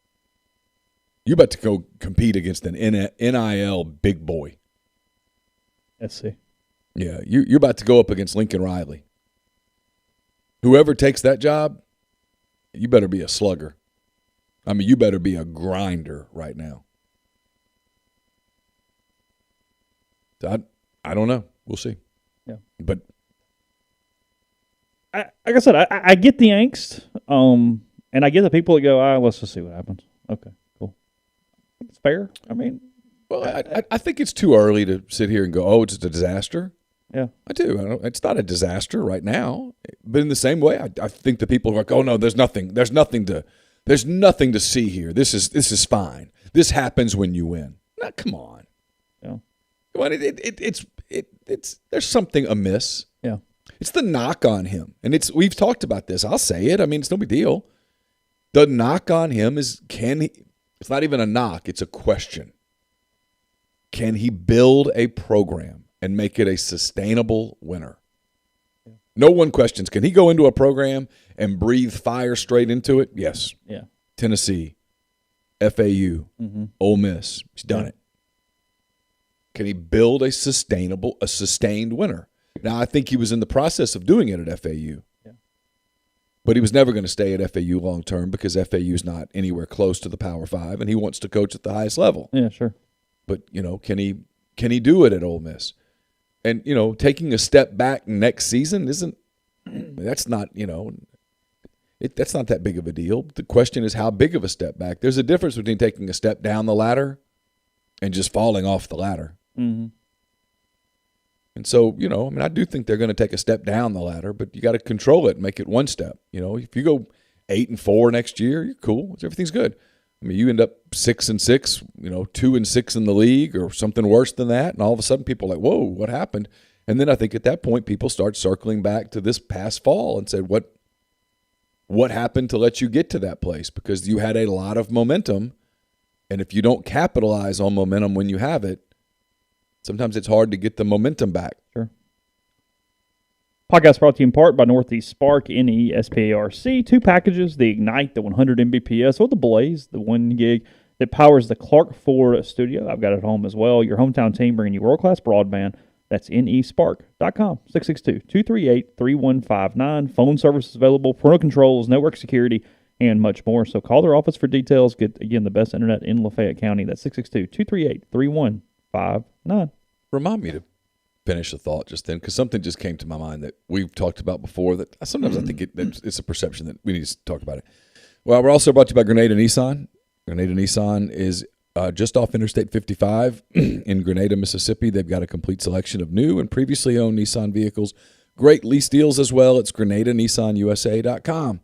You're about to go compete against an NIL big boy. SC. Yeah, you're about to go up against Lincoln Riley. Whoever takes that job, you better be a slugger. I mean, you better be a grinder right now. I don't know. We'll see. Yeah. But like I said, I get the angst, and I get the people that go, let's just see what happens. Okay, cool. It's fair. I mean, well, I think it's too early to sit here and go, it's a disaster. Yeah, I do. It's not a disaster right now. But in the same way, I think the people are like, no, there's nothing to see here. This is fine. This happens when you win. Now, come on. Yeah. Come on, it's there's something amiss. Yeah. It's the knock on him. And we've talked about this. I'll say it. I mean, it's no big deal. The knock on him is, it's not even a knock, it's a question. Can he build a program and make it a sustainable winner? Yeah. No one questions. Can he go into a program and breathe fire straight into it? Yes. Yeah. Tennessee, FAU, Ole Miss. He's done it. Can he build a sustained winner? Now, I think he was in the process of doing it at FAU. Yeah. But he was never going to stay at FAU long term because FAU is not anywhere close to the Power 5, and he wants to coach at the highest level. Yeah, sure. But, can he do it at Ole Miss? And, taking a step back next season that's not that big of a deal. The question is how big of a step back. There's a difference between taking a step down the ladder and just falling off the ladder. Mm-hmm. And so, I do think they're going to take a step down the ladder, but you got to control it and make it one step. If you go 8-4 next year, you're cool. Everything's good. I mean, you end up 6-6, 2-6 in the league or something worse than that, and all of a sudden people are like, whoa, what happened? And then I think at that point people start circling back to this past fall and said, what happened to let you get to that place? Because you had a lot of momentum, and if you don't capitalize on momentum when you have it, sometimes it's hard to get the momentum back. Sure. Podcast brought to you in part by Northeast Spark, NESPARC. 2 packages, the Ignite, the 100 Mbps, or the Blaze, the 1 gig that powers the Clark Ford studio. I've got it at home as well. Your hometown team bringing you world-class broadband. That's nespark.com, 662-238-3159. Phone service available, parental controls, network security, and much more. So call their office for details. Get, again, the best internet in Lafayette County. That's 662-238-3159. Remind me to finish the thought just then, because something just came to my mind that we've talked about before that sometimes I think it's a perception that we need to talk about it. Well, we're also brought to you by Grenada Nissan. Grenada Nissan is just off Interstate 55 in Grenada, Mississippi. They've got a complete selection of new and previously owned Nissan vehicles. Great lease deals as well. It's GrenadaNissanUSA.com.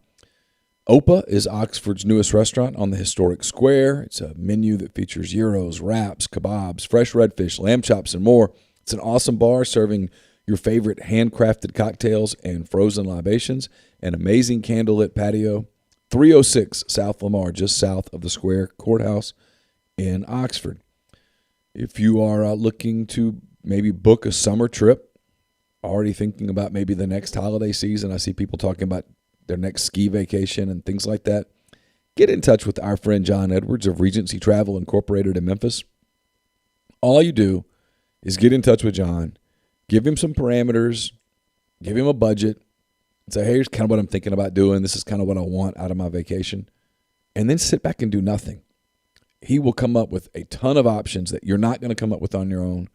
Opa is Oxford's newest restaurant on the historic square. It's a menu that features gyros, wraps, kebabs, fresh redfish, lamb chops, and more. It's an awesome bar serving your favorite handcrafted cocktails and frozen libations, an amazing candlelit patio. 306 South Lamar, just south of the Square Courthouse in Oxford. If you are looking to maybe book a summer trip, already thinking about maybe the next holiday season, I see people talking about their next ski vacation and things like that, get in touch with our friend John Edwards of Regency Travel Incorporated in Memphis. All you do is get in touch with John, give him some parameters, give him a budget, and say, hey, here's kind of what I'm thinking about doing. This is kind of what I want out of my vacation. And then sit back and do nothing. He will come up with a ton of options that you're not going to come up with on your own.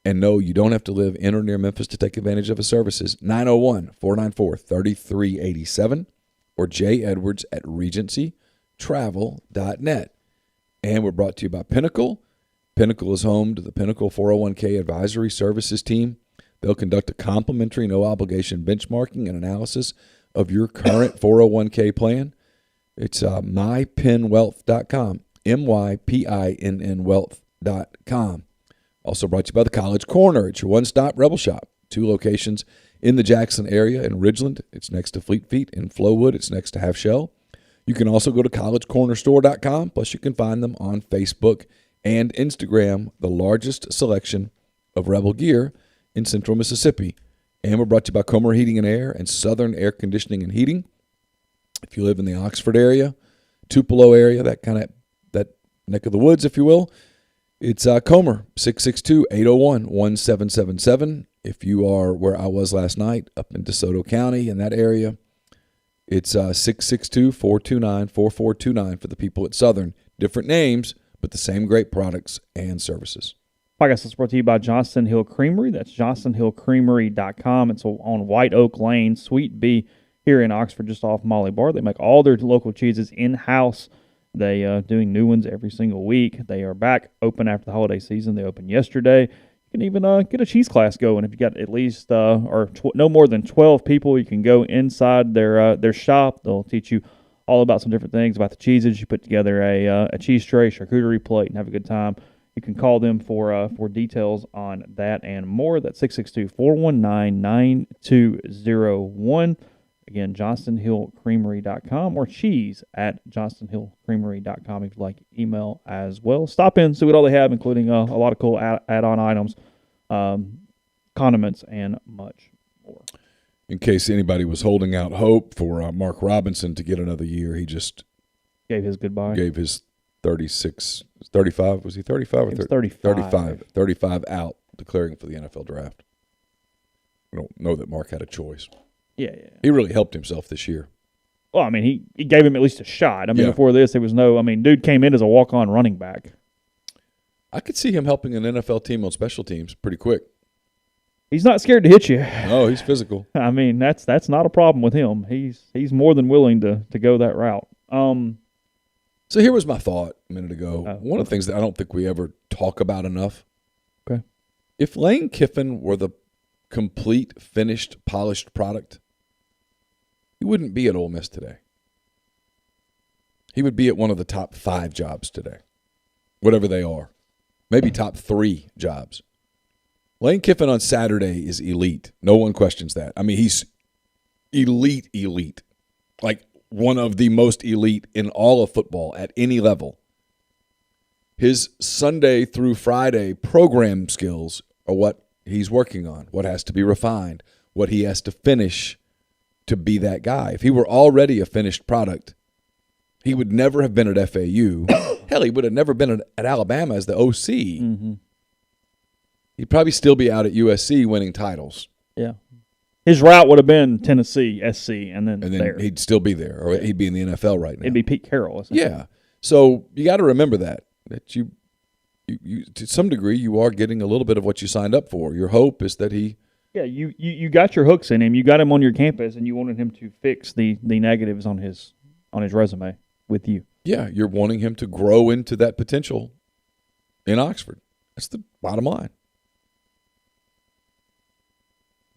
And no, you don't have to live in or near Memphis to take advantage of his services. 901-494-3387 or jedwards@regencytravel.net. And we're brought to you by Pinnacle. Pinnacle is home to the Pinnacle 401k Advisory Services team. They'll conduct a complimentary, no-obligation benchmarking and analysis of your current 401k plan. It's mypinwealth.com, MYPINN wealth.com. Also brought to you by the College Corner. It's your one-stop Rebel Shop. 2 locations in the Jackson area in Ridgeland. It's next to Fleet Feet. In Flowood, it's next to Half Shell. You can also go to collegecornerstore.com. Plus, you can find them on Facebook and Instagram, the largest selection of Rebel gear in central Mississippi. And we're brought to you by Comer Heating and Air and Southern Air Conditioning and Heating. If you live in the Oxford area, Tupelo area, that neck of the woods, if you will, it's Comer, 662-801-1777. If you are where I was last night, up in DeSoto County in that area, it's 662-429-4429 for the people at Southern. Different names, but the same great products and services. Podcast is brought to you by Johnson Hill Creamery. That's johnsonhillcreamery.com. It's on White Oak Lane, Suite B, here in Oxford, just off Molly Bar. They make all their local cheeses in-house. They are doing new ones every single week. They are back open after the holiday season. They opened yesterday. You can even get a cheese class going. If you got at least no more than 12 people, you can go inside their shop. They'll teach you all about some different things about the cheeses. You put together a cheese tray, charcuterie plate, and have a good time. You can call them for details on that and more. That's 662-419-9201. Again, JohnstonHillCreamery.com or cheese@JohnstonHillCreamery.com if you'd like email as well. Stop in, see what all they have, including a lot of cool add-on items, condiments, and much more. In case anybody was holding out hope for Mark Robinson to get another year, he just gave his goodbye. Gave his 35. Was he 35 or 35? 35 out, declaring for the NFL draft. I don't know that Mark had a choice. Yeah. He really helped himself this year. Well, I mean, he gave him at least a shot. I mean, before this, there was no – I mean, dude came in as a walk-on running back. I could see him helping an NFL team on special teams pretty quick. He's not scared to hit you. No, he's physical. I mean, that's not a problem with him. He's more than willing to go that route. So here was my thought a minute ago. One of the things that I don't think we ever talk about enough. Okay. If Lane Kiffin were the complete, finished, polished product, he wouldn't be at Ole Miss today. He would be at one of the top 5 jobs today, whatever they are. Maybe top 3 jobs. Lane Kiffin on Saturday is elite. No one questions that. I mean, he's elite. Like one of the most elite in all of football at any level. His Sunday through Friday program skills are what he's working on, what has to be refined, what he has to finish to be that guy. If he were already a finished product, he would never have been at FAU. Hell, he would have never been at Alabama as the OC. Mm-hmm. He'd probably still be out at USC winning titles. Yeah. His route would have been Tennessee, SC, and then there. He'd still be there, or he'd be in the NFL right now. It'd be Pete Carroll. Yeah. So you got to remember that you to some degree you are getting a little bit of what you signed up for. Your hope is that he. Yeah, you got your hooks in him. You got him on your campus, and you wanted him to fix the negatives on his resume with you. Yeah, you're wanting him to grow into that potential in Oxford. That's the bottom line.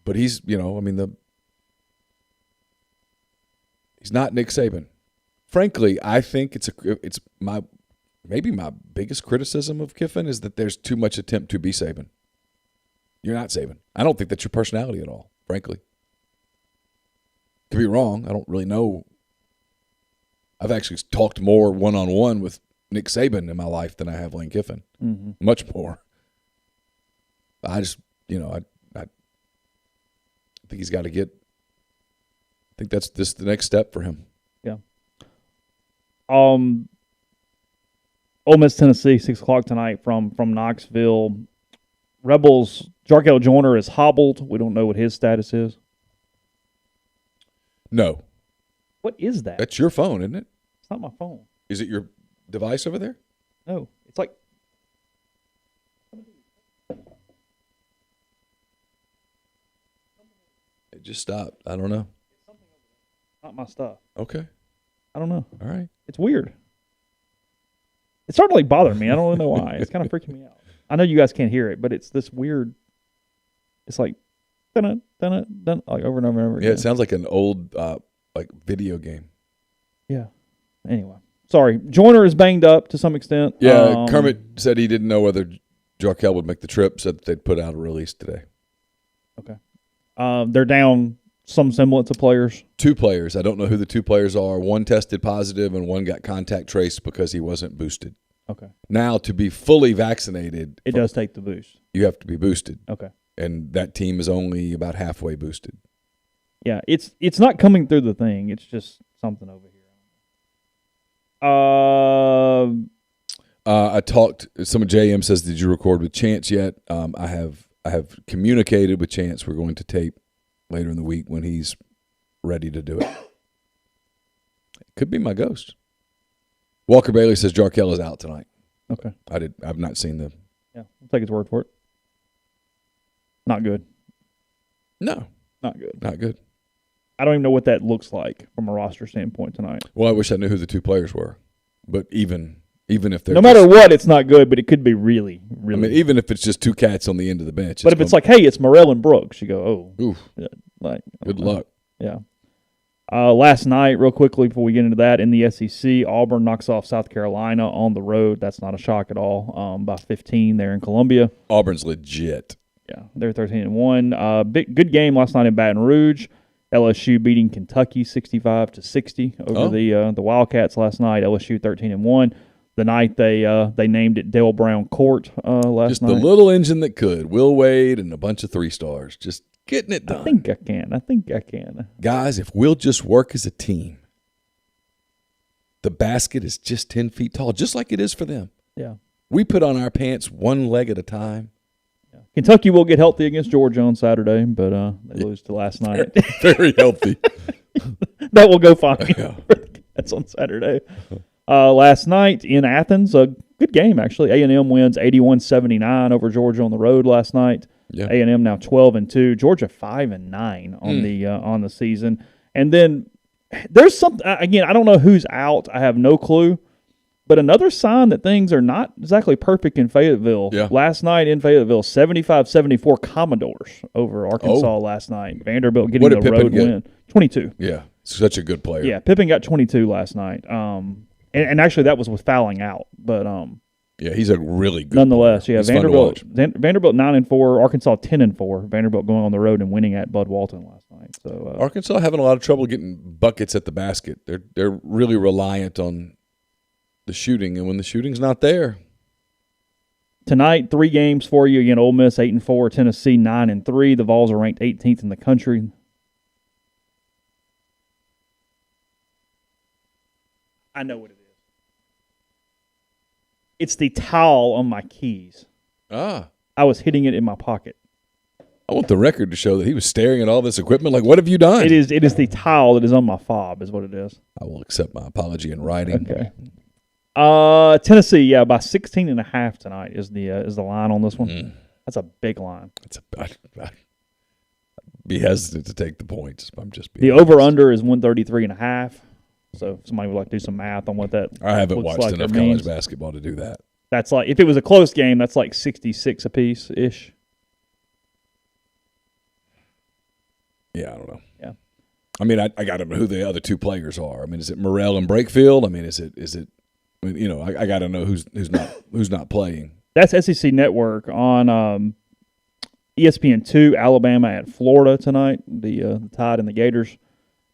But he's, he's not Nick Saban. Frankly, I think it's my biggest criticism of Kiffin is that there's too much attempt to be Saban. You're not Saban. I don't think that's your personality at all, frankly. Could be wrong. I don't really know. I've actually talked more one-on-one with Nick Saban in my life than I have Lane Kiffin. Mm-hmm. Much more. I just, I think he's got to get. I think that's the next step for him. Yeah. Ole Miss, Tennessee, 6:00 tonight from Knoxville. Rebels. Jarkel Joyner is hobbled. We don't know what his status is. No. What is that? That's your phone, isn't it? It's not my phone. Is it your device over there? No. It's like. It just stopped. I don't know. Not my stuff. Okay. I don't know. All right. It's weird. It started like bothering me. I don't really know why. It's kind of freaking me out. I know you guys can't hear it, but it's this weird. It's like, dun like over and over and over again. Yeah, it sounds like an old video game. Yeah. Anyway, sorry. Joyner is banged up to some extent. Yeah, Kermit said he didn't know whether Jarkel would make the trip. Said that they'd put out a release today. Okay. They're down some semblance of players. 2 players. I don't know who the 2 players are. One tested positive and one got contact traced because he wasn't boosted. Okay. Now, to be fully vaccinated, it does take the boost. You have to be boosted. Okay. And that team is only about halfway boosted. Yeah, it's not coming through the thing. It's just something over here. I talked. Some of JM says, "Did you record with Chance yet?" I have communicated with Chance. We're going to tape later in the week when he's ready to do it. It could be my ghost. Walker Bailey says Jarkel is out tonight. Okay. I've not seen the. Yeah, I'll take his word for it. Not good. No. Not good. Not good. I don't even know what that looks like from a roster standpoint tonight. Well, I wish I knew who the 2 players were. But even if they're no matter what, it's not good, but it could be really, really. I mean, even if it's just 2 cats on the end of the bench. But if it's like, hey, it's Morrell and Brooks, you go, oh. Oof. Yeah, good luck. Yeah. Last night, real quickly before we get into that, in the SEC, Auburn knocks off South Carolina on the road. That's not a shock at all. By 15 there in Columbia. Auburn's legit. Yeah, they're 13-1. Good game last night in Baton Rouge. LSU beating Kentucky 65-60 over the Wildcats last night. LSU 13-1. The night they named it Dale Brown Court last night. Just the little engine that could. Will Wade and a bunch of 3-stars. Just getting it done. I think I can. Guys, if we'll just work as a team, the basket is just 10 feet tall, just like it is for them. Yeah. We put on our pants one leg at a time. Yeah. Kentucky will get healthy against Georgia on Saturday, but they lose to last night. Very healthy. That will go fine. Yeah. That's on Saturday. Last night in Athens, a good game, actually. A&M wins 81-79 over Georgia on the road last night. Yeah. A&M now 12-2. Georgia 5-9 on the season. And then there's something, again, I don't know who's out. I have no clue. But another sign that things are not exactly perfect in Fayetteville. Yeah. Last night in Fayetteville, 75-74 Commodores over Arkansas last night. Vanderbilt getting the road win. 22. Yeah, such a good player. Yeah, Pippen got 22 last night. And actually that was with fouling out. But yeah, he's a really good nonetheless, player. yeah, Vanderbilt 9-4, Arkansas 10-4. Vanderbilt going on the road and winning at Bud Walton last night. So Arkansas having a lot of trouble getting buckets at the basket. They're really reliant on the shooting, and when the shooting's not there. Tonight, 3 games for you. Again, Ole Miss 8-4, Tennessee 9-3. The Vols are ranked 18th in the country. I know what it is. It's the towel on my keys. I was hitting it in my pocket. I want the record to show that he was staring at all this equipment like, what have you done? It is the towel that is on my fob is what it is. I will accept my apology in writing. Okay. Tennessee, yeah, by 16.5 tonight is the line on this one. That's a big line. I'd be hesitant to take the points. I'm just being the over-under is 133.5. So if somebody would like to do some math on what that I haven't watched like enough college basketball to do that. That's like, if it was a close game, that's like 66 apiece-ish. Yeah, I don't know. Yeah. I mean, I got to know who the other 2 players are. I mean, is it Morrell and Brakefield? I mean, is it? I mean, I got to know who's not playing. That's SEC Network on ESPN2. Alabama at Florida tonight. The Tide and the Gators.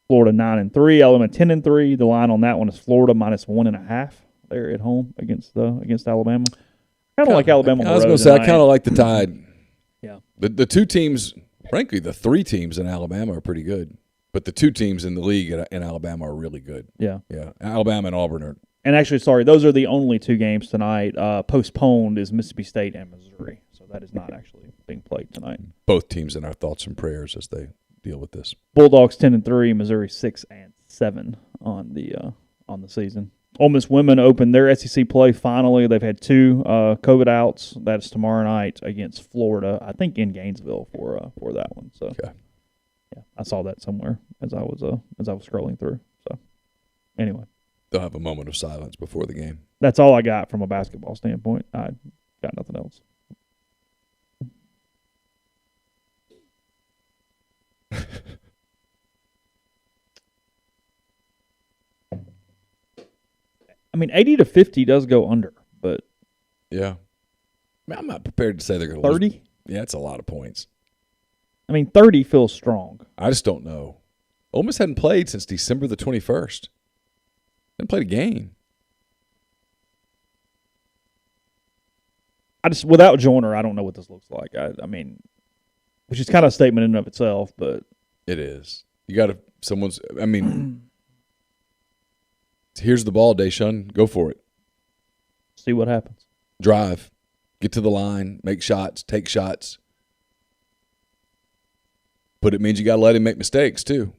Florida 9-3. Alabama 10-3. The line on that one is Florida -1.5. There at home against Alabama. Kind of like Alabama. I was going to say I kind of like the Tide. Yeah. The 2 teams, frankly, the 3 teams in Alabama are pretty good, but the 2 teams in the league in Alabama are really good. Yeah. Yeah. Alabama and Auburn are. And actually, sorry, those are the only 2 games tonight. Postponed is Mississippi State and Missouri, so that is not actually being played tonight. Both teams in our thoughts and prayers as they deal with this. Bulldogs 10-3, Missouri 6-7 on the season. Ole Miss women opened their SEC play finally. They've had 2 COVID outs. That's tomorrow night against Florida, I think in Gainesville for that one. So okay. Yeah, I saw that somewhere as I was scrolling through. So anyway, they'll have a moment of silence before the game. That's all I got from a basketball standpoint. I got nothing else. I mean, 80-50 does go under, but yeah, I mean, I'm not prepared to say they're going to 30. lose. Yeah, it's a lot of points. I mean, 30 feels strong. I just don't know. Ole Miss hadn't played since December the 21st. Hadn't played a game. Without Joyner, I don't know what this looks like. I mean, which is kind of a statement in and of itself, but it is. You got to I mean, here's the ball, Deshaun. Go for it. See what happens. Drive. Get to the line. Make shots. Take shots. But it means you got to let him make mistakes, too.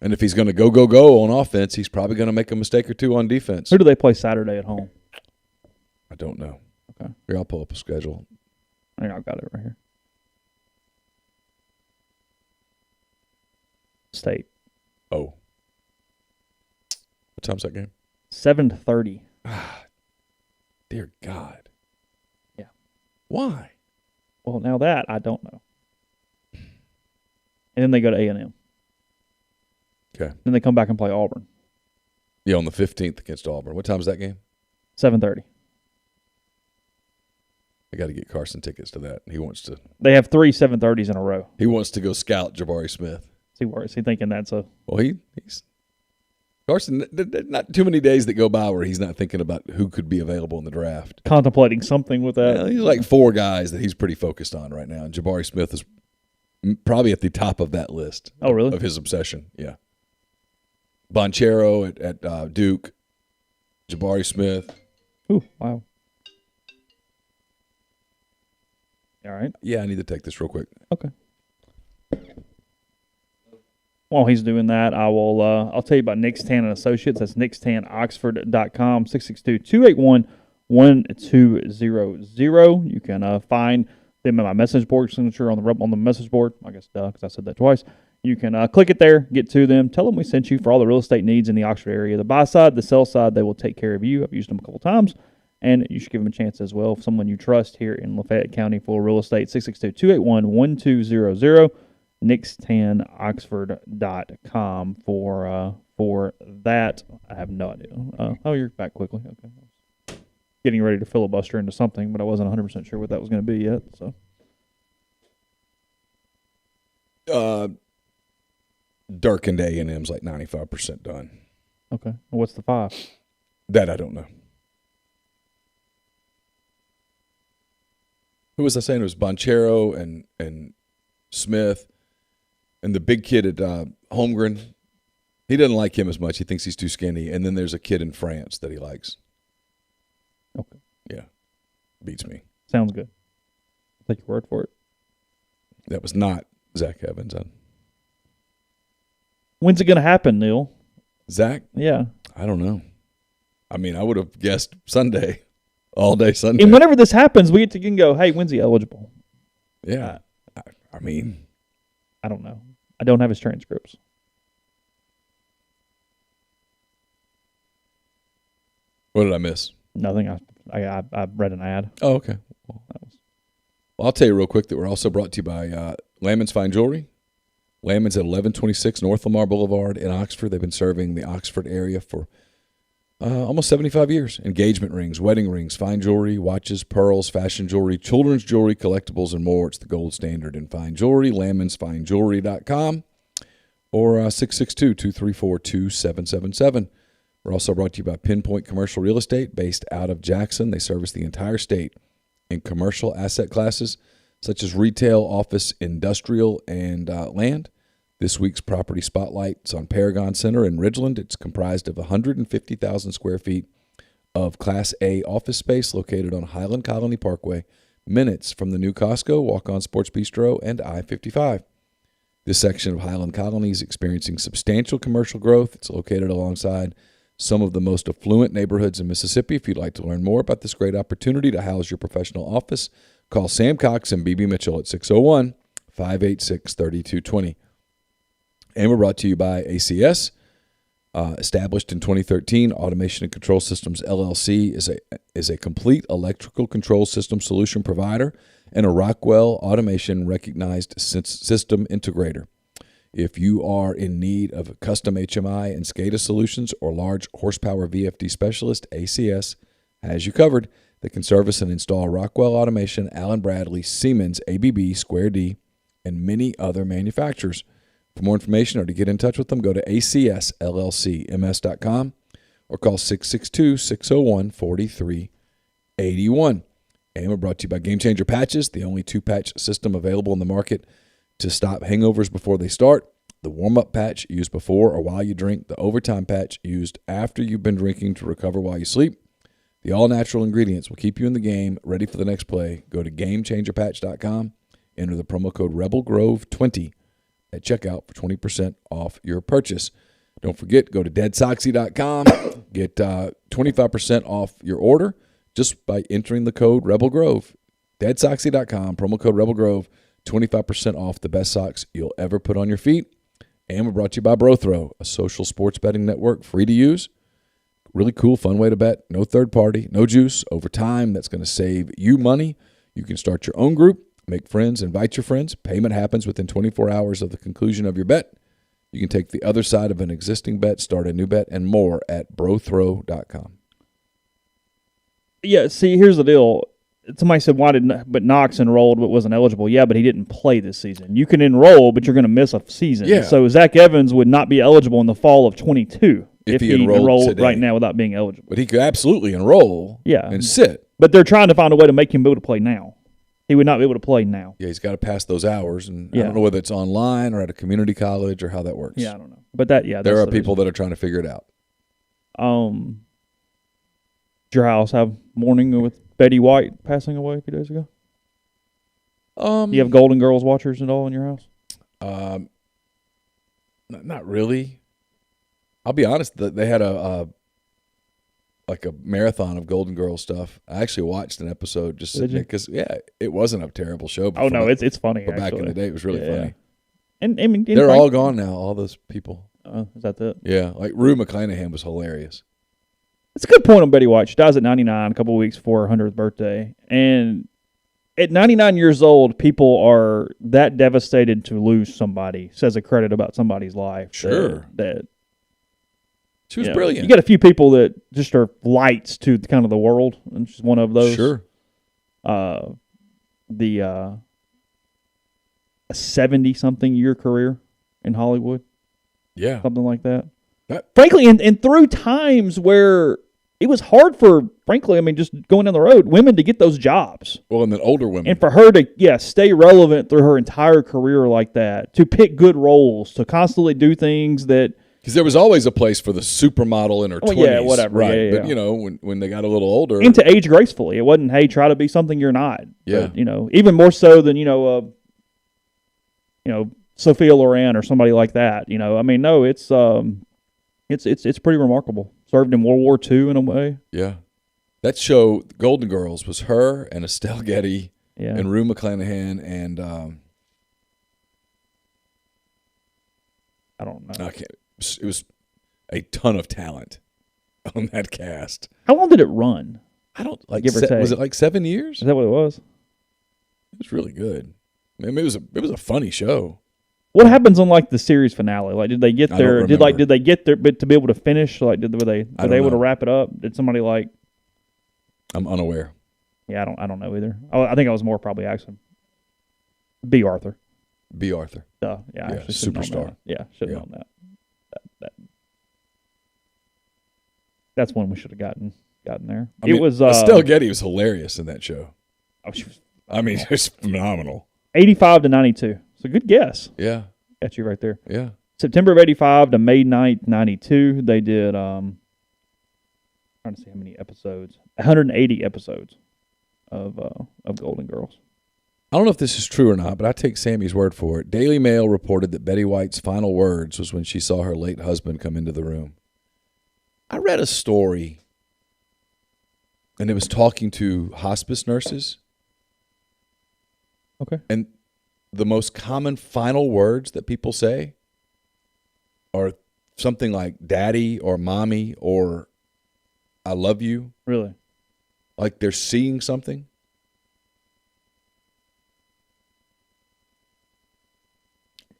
And if he's going to go on offense, he's probably going to make a mistake or 2 on defense. Who do they play Saturday at home? I don't know. Okay. Here, I'll pull up a schedule. I I've got it right here. State. Oh. What time's that game? 7:30. Dear God. Yeah. Why? Well, now that I don't know. And then they go to A&M. Okay. Then they come back and play Auburn. Yeah, on the 15th against Auburn. What time is that game? 7:30. I got to get Carson tickets to that. They have 3 7:30s in a row. He wants to go scout Jabari Smith. Is he thinking that's a? Well, he's Carson. Not too many days that go by where he's not thinking about who could be available in the draft. Contemplating something with that. Yeah, he's like 4 guys that he's pretty focused on right now, and Jabari Smith is probably at the top of that list. Oh, really? Of his obsession, yeah. Bonchero at Duke, Jabari Smith. Ooh, wow. All right. Yeah, I need to take this real quick. Okay. While he's doing that, I'll tell you about Nick's Tan and Associates. That's nickstanoxford.com, 662-281-1200. You can find them in my message board signature on the message board. I guess because I said that twice. You can click it there, get to them, tell them we sent you for all the real estate needs in the Oxford area. The buy side, the sell side, they will take care of you. I've used them a couple times, and you should give them a chance as well. If someone you trust here in Lafayette County for real estate, 662-281-1200. nickstanoxford.com for that. I have no idea. You're back quickly. Okay. Getting ready to filibuster into something, but I wasn't 100% sure what that was going to be yet. So, Dirk and A&M's like 95% done. Okay. Well, what's the 5? That I don't know. Who was I saying? It was Bonchero and Smith. And the big kid at Holmgren, he doesn't like him as much. He thinks he's too skinny. And then there's a kid in France that he likes. Okay. Yeah. Beats me. Sounds good. I'll take your word for it. That was not Zach Evans. When's it going to happen, Neal? Zach? Yeah. I don't know. I mean, I would have guessed Sunday. All day Sunday. And whenever this happens, we get to go, hey, when's he eligible? Yeah. I mean, I don't know. I don't have his transcripts. What did I miss? Nothing. I read an ad. Oh, okay. Well, I'll tell you real quick that we're also brought to you by Landman's Fine Jewelry. Landman's at 1126 North Lamar Boulevard in Oxford. They've been serving the Oxford area for almost 75 years. Engagement rings, wedding rings, fine jewelry, watches, pearls, fashion jewelry, children's jewelry, collectibles, and more. It's the gold standard in fine jewelry. Landman'sFineJewelry.com or 662-234-2777. We're also brought to you by Pinpoint Commercial Real Estate based out of Jackson. They service the entire state in commercial asset classes such as retail, office, industrial, and land. This week's property spotlight is on Paragon Center in Ridgeland. It's comprised of 150,000 square feet of Class A office space located on Highland Colony Parkway, minutes from the new Costco, Walk-On Sports Bistro, and I-55. This section of Highland Colony is experiencing substantial commercial growth. It's located alongside some of the most affluent neighborhoods in Mississippi. If you'd like to learn more about this great opportunity to house your professional office, call Sam Cox and BB Mitchell at 601-586-3220. And we're brought to you by ACS. Established in 2013, Automation and Control Systems LLC is a complete electrical control system solution provider and a Rockwell Automation recognized system integrator. If you are in need of a custom HMI and SCADA solutions or large horsepower VFD specialist, ACS has you covered. They can service and install Rockwell Automation, Allen Bradley, Siemens, ABB, Square D, and many other manufacturers. For more information or to get in touch with them, go to acsllcms.com or call 662-601-4381. And we're brought to you by Game Changer Patches, the only 2-patch system available in the market to stop hangovers before they start. The warm-up patch used before or while you drink. The overtime patch used after you've been drinking to recover while you sleep. The all-natural ingredients will keep you in the game, ready for the next play. Go to GameChangerPatch.com. Enter the promo code RebelGrove20 at checkout for 20% off your purchase. Don't forget, go to DeadSoxy.com. Get 25% off your order just by entering the code RebelGrove. DeadSoxy.com, promo code RebelGrove, 25% off the best socks you'll ever put on your feet. And we're brought to you by BroThrow, a social sports betting network, free to use. Really cool, fun way to bet. No third party, no juice. Over time, that's going to save you money. You can start your own group, make friends, invite your friends. Payment happens within 24 hours of the conclusion of your bet. You can take the other side of an existing bet, start a new bet, and more at brothrow.com. Yeah, see, here's the deal. Somebody said, but Knox enrolled but wasn't eligible. Yeah, but he didn't play this season. You can enroll, but you're going to miss a season. Yeah. So Zach Evans would not be eligible in the fall of 22 if he enrolled today. right now without being eligible. But he could absolutely enroll and sit. But they're trying to find a way to make him be able to play now. He would not be able to play now. Yeah, he's got to pass those hours, and I don't know whether it's online or at a community college or how that works. Yeah, I don't know. But there are people that are trying to figure it out. Did your house have mourning with Betty White passing away a few days ago? You have Golden Girls watchers at all in your house? Not really. I'll be honest. They had a marathon of Golden Girls stuff. I actually watched an episode just because it wasn't a terrible show. Oh no, it's funny. But back in the day, it was really funny. And I mean, they're all gone now. All those people. Is that it? Yeah, like Rue McClanahan was hilarious. It's a good point on Betty White. She dies at 99, a couple of weeks before her 100th birthday. And at 99 years old, people are that devastated to lose somebody, says a credit about somebody's life. Sure. That she was brilliant. You got a few people that just are lights to kind of the world, and she's one of those. Sure. A 70-something year career in Hollywood. Yeah. Something like that. Frankly, and through times where it was hard for, frankly, I mean, just going down the road, women to get those jobs. Well, and then older women. And for her to, stay relevant through her entire career like that, to pick good roles, to constantly do things that... Because there was always a place for the supermodel in her 20s. Yeah, whatever. Right. Yeah. But, when they got a little older... And to age gracefully. It wasn't, hey, try to be something you're not. Yeah. But, even more so than, Sophia Loren or somebody like that. I mean, no, it's pretty remarkable. Served in World War II in a way. Yeah. That show, Golden Girls, was her and Estelle Getty and Rue McClanahan and I don't know. It was a ton of talent on that cast. How long did it run? I don't give or take. Was it like 7 years? Is that what it was? It was really good. I mean, it was a funny show. What happens on like the series finale? Like, did they get there? Did they get there? But to be able to finish, like, were they able to wrap it up? Did somebody like? I'm unaware. Yeah, I don't know either. I think I was more probably asking. B. Arthur. B. Arthur. Yeah, superstar. Yeah, should have known that. That's when we should have gotten there. Estelle Getty was hilarious in that show. Oh, she was. It was phenomenal. 85 to 92. So good guess. Yeah. Got you right there. Yeah. September of 85 to May 9th, 92, they did, trying to see how many episodes, 180 episodes of Golden Girls. I don't know if this is true or not, but I take Sammy's word for it. Daily Mail reported that Betty White's final words was when she saw her late husband come into the room. I read a story, and it was talking to hospice nurses. Okay. And the most common final words that people say are something like daddy or mommy or I love you. Really? Like they're seeing something.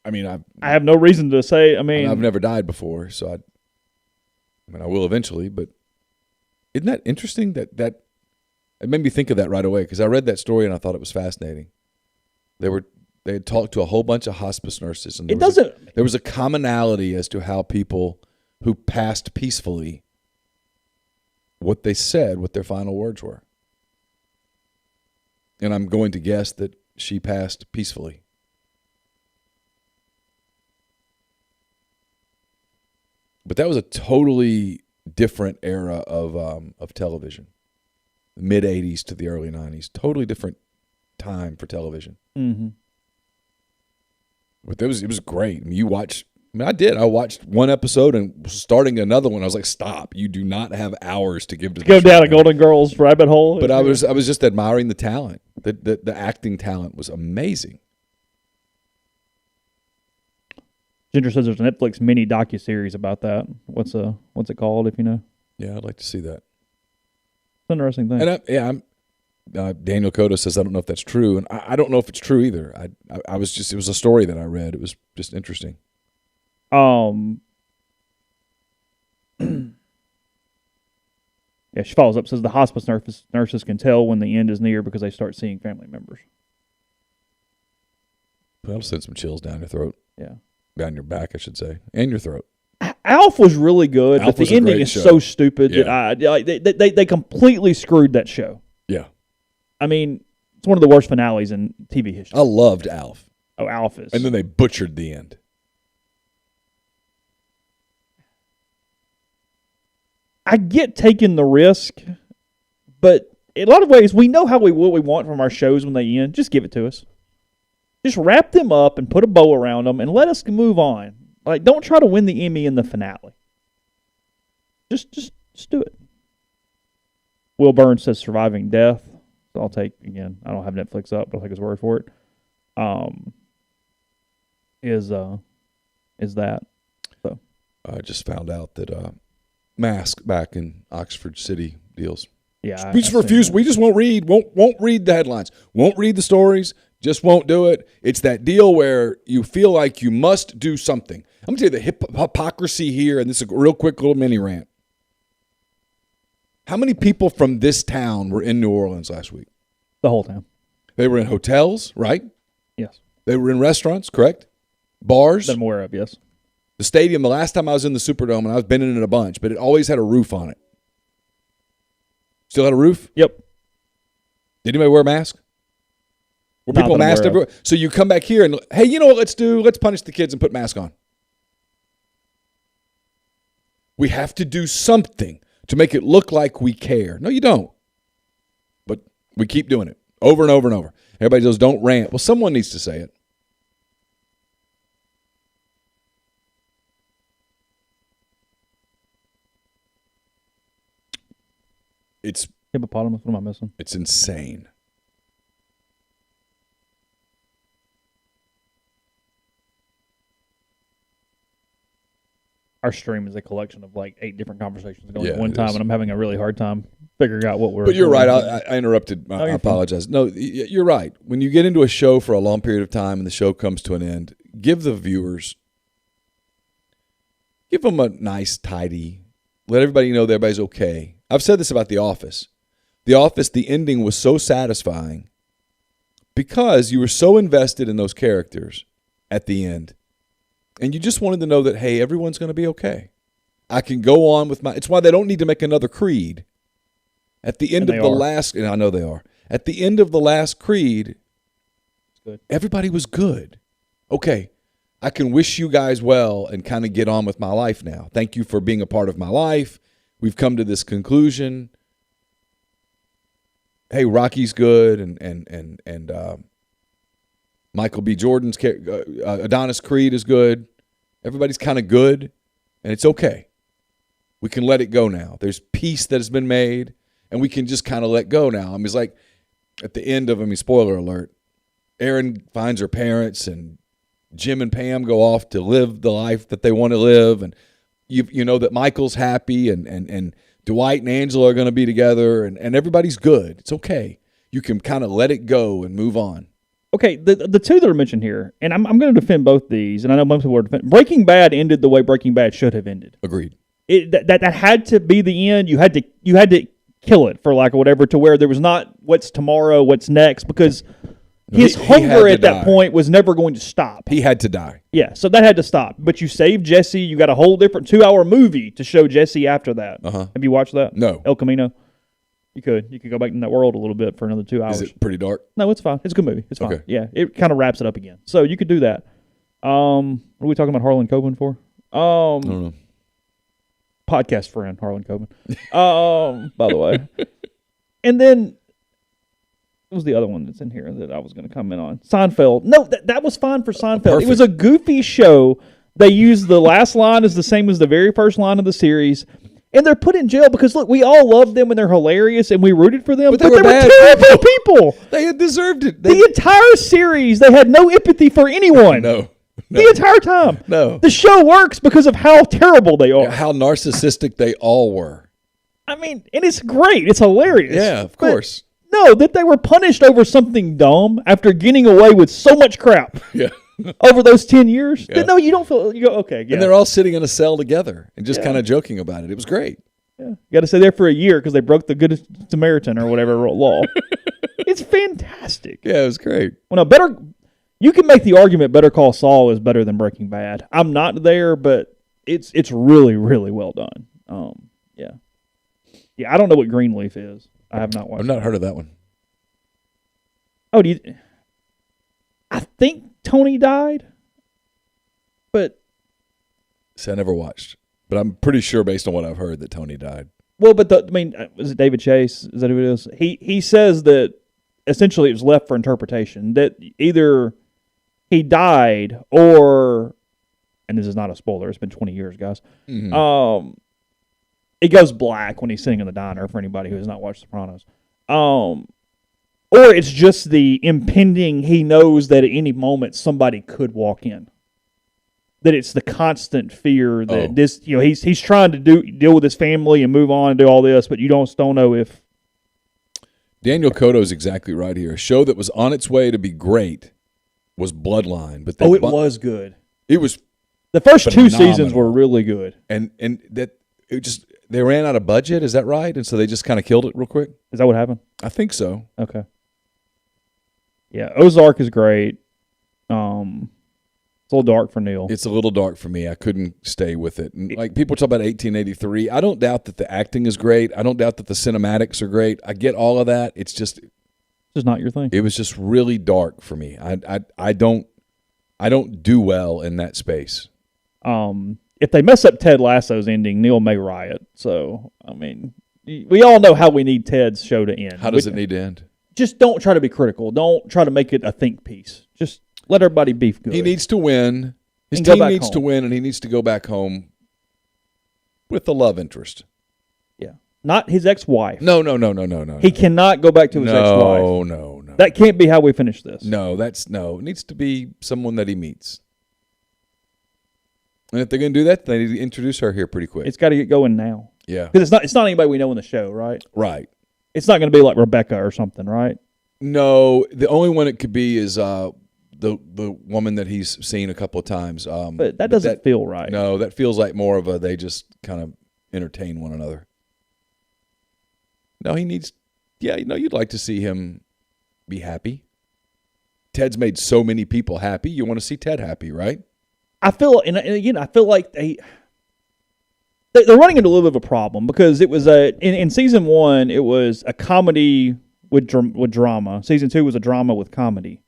I mean, I have no reason to say, I've never died before, so I will eventually, but isn't that interesting that it made me think of that right away because I read that story and I thought it was fascinating. They had talked to a whole bunch of hospice nurses, and there was a commonality as to how people who passed peacefully, what they said, what their final words were. And I'm going to guess that she passed peacefully. But that was a totally different era of television, mid-'80s to the early '90s. Totally different time for television. Mm-hmm. But it was great. I mean, I did. I watched one episode and starting another one. I was like, "Stop! You do not have hours to give to go down a Golden Girls rabbit hole." But I was just admiring the talent. The acting talent was amazing. Ginger says there's a Netflix mini docuseries about that. What's it called, if you know? Yeah, I'd like to see that. It's an interesting thing. And Daniel Cota says, I don't know if that's true. And I don't know if it's true either. It was a story that I read. It was just interesting. Yeah, she follows up, says the hospice nurses can tell when the end is near because they start seeing family members. That'll send some chills down your throat. Yeah. Down your back, I should say. And your throat. Alf was really good, Alf but the ending is so stupid that they completely screwed that show. Yeah. I mean, it's one of the worst finales in TV history. I loved Alf. Oh, Alf is. And then they butchered the end. I get taking the risk, but in a lot of ways, we know what we want from our shows when they end. Just give it to us. Just wrap them up and put a bow around them and let us move on. Like, don't try to win the Emmy in the finale. Just do it. Will Burns says surviving death. So I'll take, again, I don't have Netflix up, but I'll take his word for it. Is that. So I just found out that Mask back in Oxford City deals. Yeah. We just refuse. We just won't read. Won't read the headlines. Won't read the stories. Just won't do it. It's that deal where you feel like you must do something. I'm going to tell you the hypocrisy here, and this is a real quick little mini rant. How many people from this town were in New Orleans last week? The whole town. They were in hotels, right? Yes. They were in restaurants, correct? Bars. That I'm aware of, yes. The stadium, the last time I was in the Superdome, and I was been in it a bunch, but it always had a roof on it. Still had a roof? Yep. Did anybody wear a mask? Were Not people that I'm masked aware of. everywhere? So you come back here and, hey, you know what let's do? Let's punish the kids and put masks on. We have to do something to make it look like we care. No, you don't. But we keep doing it over and over and over. Everybody goes, don't rant. Well, someone needs to say it. It's hippopotamus. What am I missing? It's insane. Our stream is a collection of like 8 different conversations going at Yeah, one it time, is. and I'm having a really hard time figuring out what we're. But you're what right. we're I interrupted. I you're apologize. No, you're right. When you get into a show for a long period of time and the show comes to an end, give the viewers, give them a nice, tidy, let everybody know that everybody's okay. I've said this about The Office. The Office, the ending was so satisfying because you were so invested in those characters at the end. And you just wanted to know that, hey, everyone's going to be okay. I can go on with my. It's why they don't need to make another Creed. At the end of the last, and I know they are. At the end of the last Creed, everybody was good. Okay, I can wish you guys well and kind of get on with my life now. Thank you for being a part of my life. We've come to this conclusion. Hey, Rocky's good, and Michael B. Jordan's Adonis Creed is good. Everybody's kind of good, and it's okay. We can let it go now. There's peace that has been made, and we can just kind of let go now. I mean, it's like at the end of, spoiler alert, Erin finds her parents, and Jim and Pam go off to live the life that they want to live, and you know that Michael's happy, and Dwight and Angela are going to be together, and everybody's good. It's okay. You can kind of let it go and move on. Okay, the two that are mentioned here, and I'm going to defend both these, and I know most people are defending. Breaking Bad ended the way Breaking Bad should have ended. Agreed. That had to be the end. You had to kill it, for lack of whatever, to where there was not what's tomorrow, what's next, because his hunger at that point was never going to stop. He had to die. Yeah, so that had to stop. But you saved Jesse. You got a whole different 2-hour movie to show Jesse after that. Uh-huh. Have you watched that? No. El Camino? You could go back in that world a little bit for another 2 hours. Is it pretty dark? No, it's fine. It's a good movie. It's fine. Okay. Yeah, it kind of wraps it up again. So you could do that. What are we talking about Harlan Coben for? I don't know. Podcast friend, Harlan Coben. By the way. And then, what was the other one that's in here that I was going to comment on? Seinfeld. No, that was fine for Seinfeld. Perfect. It was a goofy show. They used the last line as the same as the very first line of the series. And they're put in jail because, look, we all love them and they're hilarious and we rooted for them. But they were terrible people. They had deserved it. The entire series, they had no empathy for anyone. No. The entire time. No. The show works because of how terrible they are. Yeah, how narcissistic they all were. I mean, and it's great. It's hilarious. Yeah, of course. No, that they were punished over something dumb after getting away with so much crap. Yeah. over those 10 years. Yeah. No, you don't feel. You go, okay, yeah. And they're all sitting in a cell together and just Yeah. kind of joking about it. It was great. Yeah. You got to stay there for a year because they broke the Good Samaritan or whatever law. It's fantastic. Yeah, it was great. Well, you can make the argument Better Call Saul is better than Breaking Bad. I'm not there, but it's really, really well done. Yeah. Yeah, I don't know what Greenleaf is. I have not watched I've not heard of that one. Oh, I think Tony died, but See, I never watched. But I'm pretty sure, based on what I've heard, that Tony died. well, but is it David Chase? Is that who it is? He says that essentially it was left for interpretation. That either he died or, and this is not a spoiler. It's been 20 years, guys. Mm-hmm. It goes black when he's sitting in the diner. For anybody who has not watched Sopranos, or it's just the impending. He knows that at any moment somebody could walk in. That it's the constant fear that this, he's trying to deal with his family and move on and do all this, but you don't know if. Daniel Cotto is exactly right here. A show that was on its way to be great was Bloodline, but it was good. It was the first phenomenal. 2 seasons were really good, and that it just they ran out of budget. Is that right? And so they just kind of killed it real quick. Is that what happened? I think so. Okay. Yeah, Ozark is great. It's a little dark for Neal. It's a little dark for me. I couldn't stay with it. And like people talk about 1883. I don't doubt that the acting is great. I don't doubt that the cinematics are great. I get all of that. It's just not your thing. It was just really dark for me. I don't do well in that space. If they mess up Ted Lasso's ending, Neal may riot. So, I mean, we all know how we need Ted's show to end. How does it need to end? Just don't try to be critical. Don't try to make it a think piece. Just let everybody be good. He needs to win. His And go team back needs to home. win, and he needs to go back home with the love interest. Yeah. Not his ex-wife. No. He cannot go back to his ex-wife. No. That can't be how we finish this. No. It needs to be someone that he meets. And if they're going to do that, they need to introduce her here pretty quick. It's got to get going now. Yeah. Because it's not anybody we know in the show, right? Right. It's not going to be like Rebecca or something, right? No, the only one it could be is the woman that he's seen a couple of times. But that doesn't feel right. No, that feels like more of they just kind of entertain one another. No, he needs. Yeah, you'd like to see him be happy. Ted's made so many people happy. You want to see Ted happy, right? I feel, and again, I feel like they're running into a little bit of a problem because it was in season 1 it was a comedy with drama. Season 2 was a drama with comedy,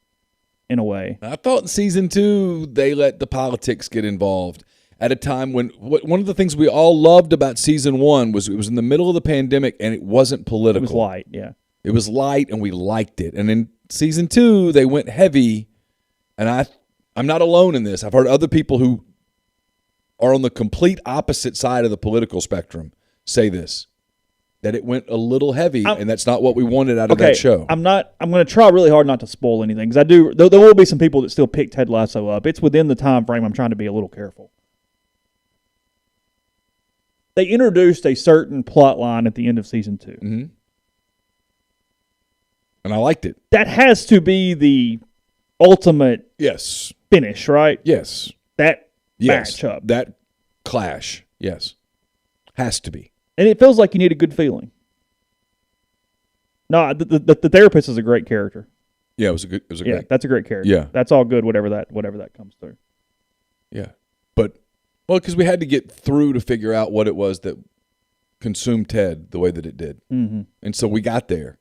in a way. I thought in season 2 they let the politics get involved at a time when one of the things we all loved about season 1 was it was in the middle of the pandemic and it wasn't political. It was light, yeah. It was light and we liked it. And in season 2 they went heavy, and I'm not alone in this. I've heard other people who are on the complete opposite side of the political spectrum say this, that it went a little heavy, and that's not what we wanted out of that show. I'm going to try really hard not to spoil anything, because there will be some people that still pick Ted Lasso up. It's within the time frame. I'm trying to be a little careful. They introduced a certain plot line at the end of season 2. Mm-hmm. And I liked it. That has to be the ultimate finish, right? Yes. That matchup. That clash. Yes. Has to be. And it feels like you need a good feeling. No, the therapist is a great character. Yeah, it was a great. That's a great character. Yeah. That's all good, whatever that comes through. Yeah. Because we had to get through to figure out what it was that consumed Ted the way that it did. Mm-hmm. And so we got there.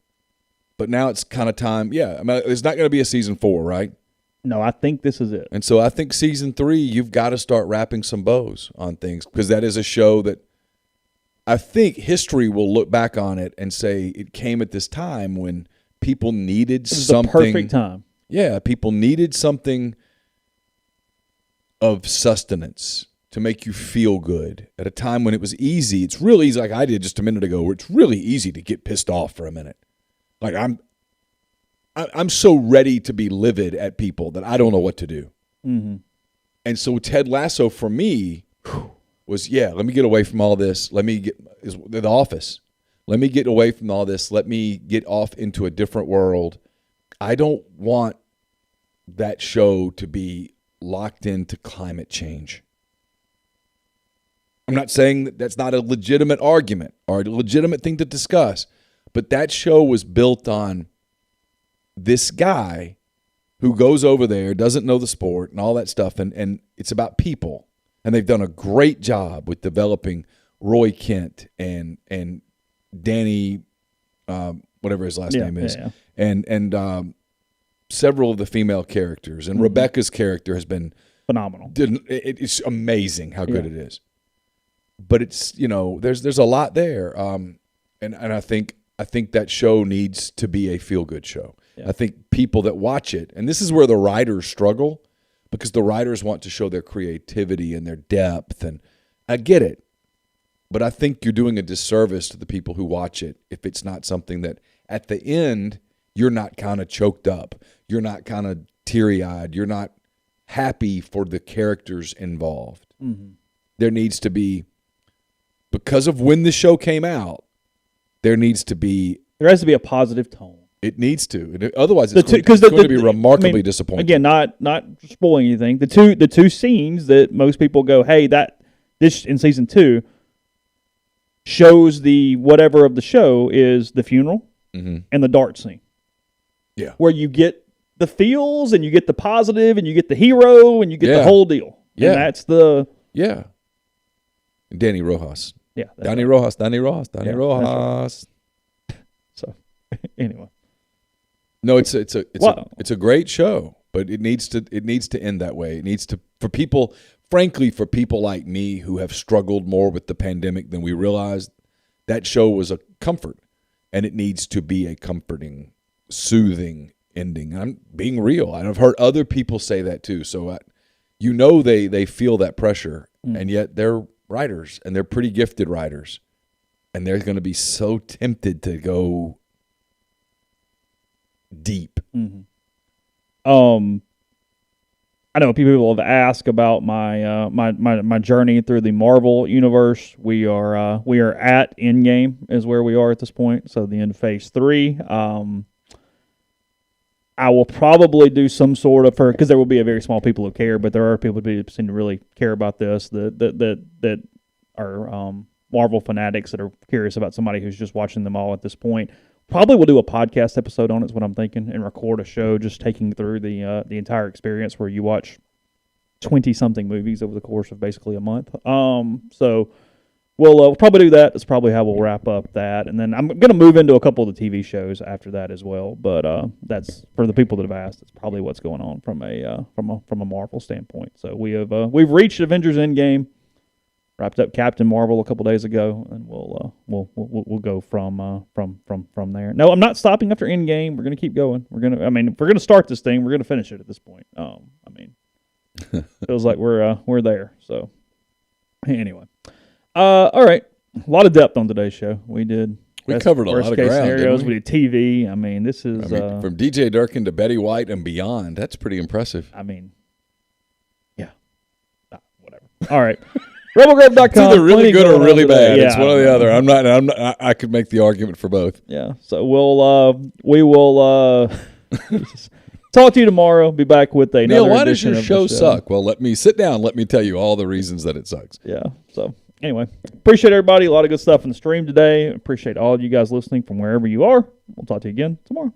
But now it's kind of time. Yeah, I mean, it's not going to be a season 4, right? No, I think this is it. And so I think season 3, you've got to start wrapping some bows on things, because that is a show that I think history will look back on it and say it came at this time when people needed something. The perfect time. Yeah, people needed something of sustenance to make you feel good at a time when it was easy. It's real easy, like I did just a minute ago, where it's really easy to get pissed off for a minute. Like I'm so ready to be livid at people that I don't know what to do. Mm-hmm. And so Ted Lasso for me was, let me get away from all this. Let me get The Office. Let me get away from all this. Let me get off into a different world. I don't want that show to be locked into climate change. I'm not saying that that's not a legitimate argument or a legitimate thing to discuss, but that show was built on this guy who goes over there, doesn't know the sport and all that stuff, and it's about people. And they've done a great job with developing Roy Kent and Danny, whatever his last name is, and several of the female characters. And Rebecca's character has been phenomenal. It's amazing how good it is. But it's, there's a lot there, and I think that show needs to be a feel-good show. Yeah. I think people that watch it, and this is where the writers struggle, because the writers want to show their creativity and their depth, and I get it. But I think you're doing a disservice to the people who watch it if it's not something that at the end you're not kind of choked up, you're not kind of teary-eyed, you're not happy for the characters involved. Mm-hmm. There needs to be, because of when the show came out, there has to be a positive tone. It needs to. Otherwise, it's going to be remarkably disappointing. Again, not spoiling anything. The two scenes that most people go, hey, this in season 2 shows the whatever of the show is the funeral and the dart scene. Yeah. Where you get the feels and you get the positive and you get the hero and you get the whole deal. Yeah. And that's the... Yeah. Danny Rojas. Yeah. Danny Rojas. Rojas. Right. So, anyway. No, it's a great show, but it needs to end that way. It needs to, for people like me who have struggled more with the pandemic than we realized, that show was a comfort, and it needs to be a comforting, soothing ending. And I'm being real. I've heard other people say that too. So they feel that pressure, and yet they're writers, and they're pretty gifted writers, and they're going to be so tempted to go deep. Mm-hmm. I know people have asked about my my journey through the Marvel universe. We are at Endgame is where we are at this point. So the end of Phase 3. I will probably do some sort of, because there will be a very small people who care, but there are people who seem to really care about this that are Marvel fanatics that are curious about somebody who's just watching them all at this point. Probably we'll do a podcast episode on it is what I'm thinking, and record a show just taking through the entire experience where you watch 20-something movies over the course of basically a month. So we'll probably do that. That's probably how we'll wrap up that. And then I'm going to move into a couple of the TV shows after that as well. But that's, for the people that have asked, it's probably what's going on from a Marvel standpoint. So we've reached Avengers Endgame. Wrapped up Captain Marvel a couple days ago, and we'll go from there. No, I'm not stopping after Endgame. We're gonna keep going. If we're gonna start this thing, we're gonna finish it at this point. Feels like we're there. So anyway, all right. A lot of depth on today's show. We covered a lot of ground. Scenarios. We did TV. This is from DJ Durkin to Betty White and beyond. That's pretty impressive. Yeah. Whatever. All right. RebelGrove.com. It's either really good or really bad. It's one or the other. I'm not. I could make the argument for both. Yeah. So we will talk to you tomorrow. Be back with another Neal, why does your show suck? Well, let me sit down. Let me tell you all the reasons that it sucks. Yeah. So anyway, appreciate everybody. A lot of good stuff in the stream today. Appreciate all of you guys listening from wherever you are. We'll talk to you again tomorrow.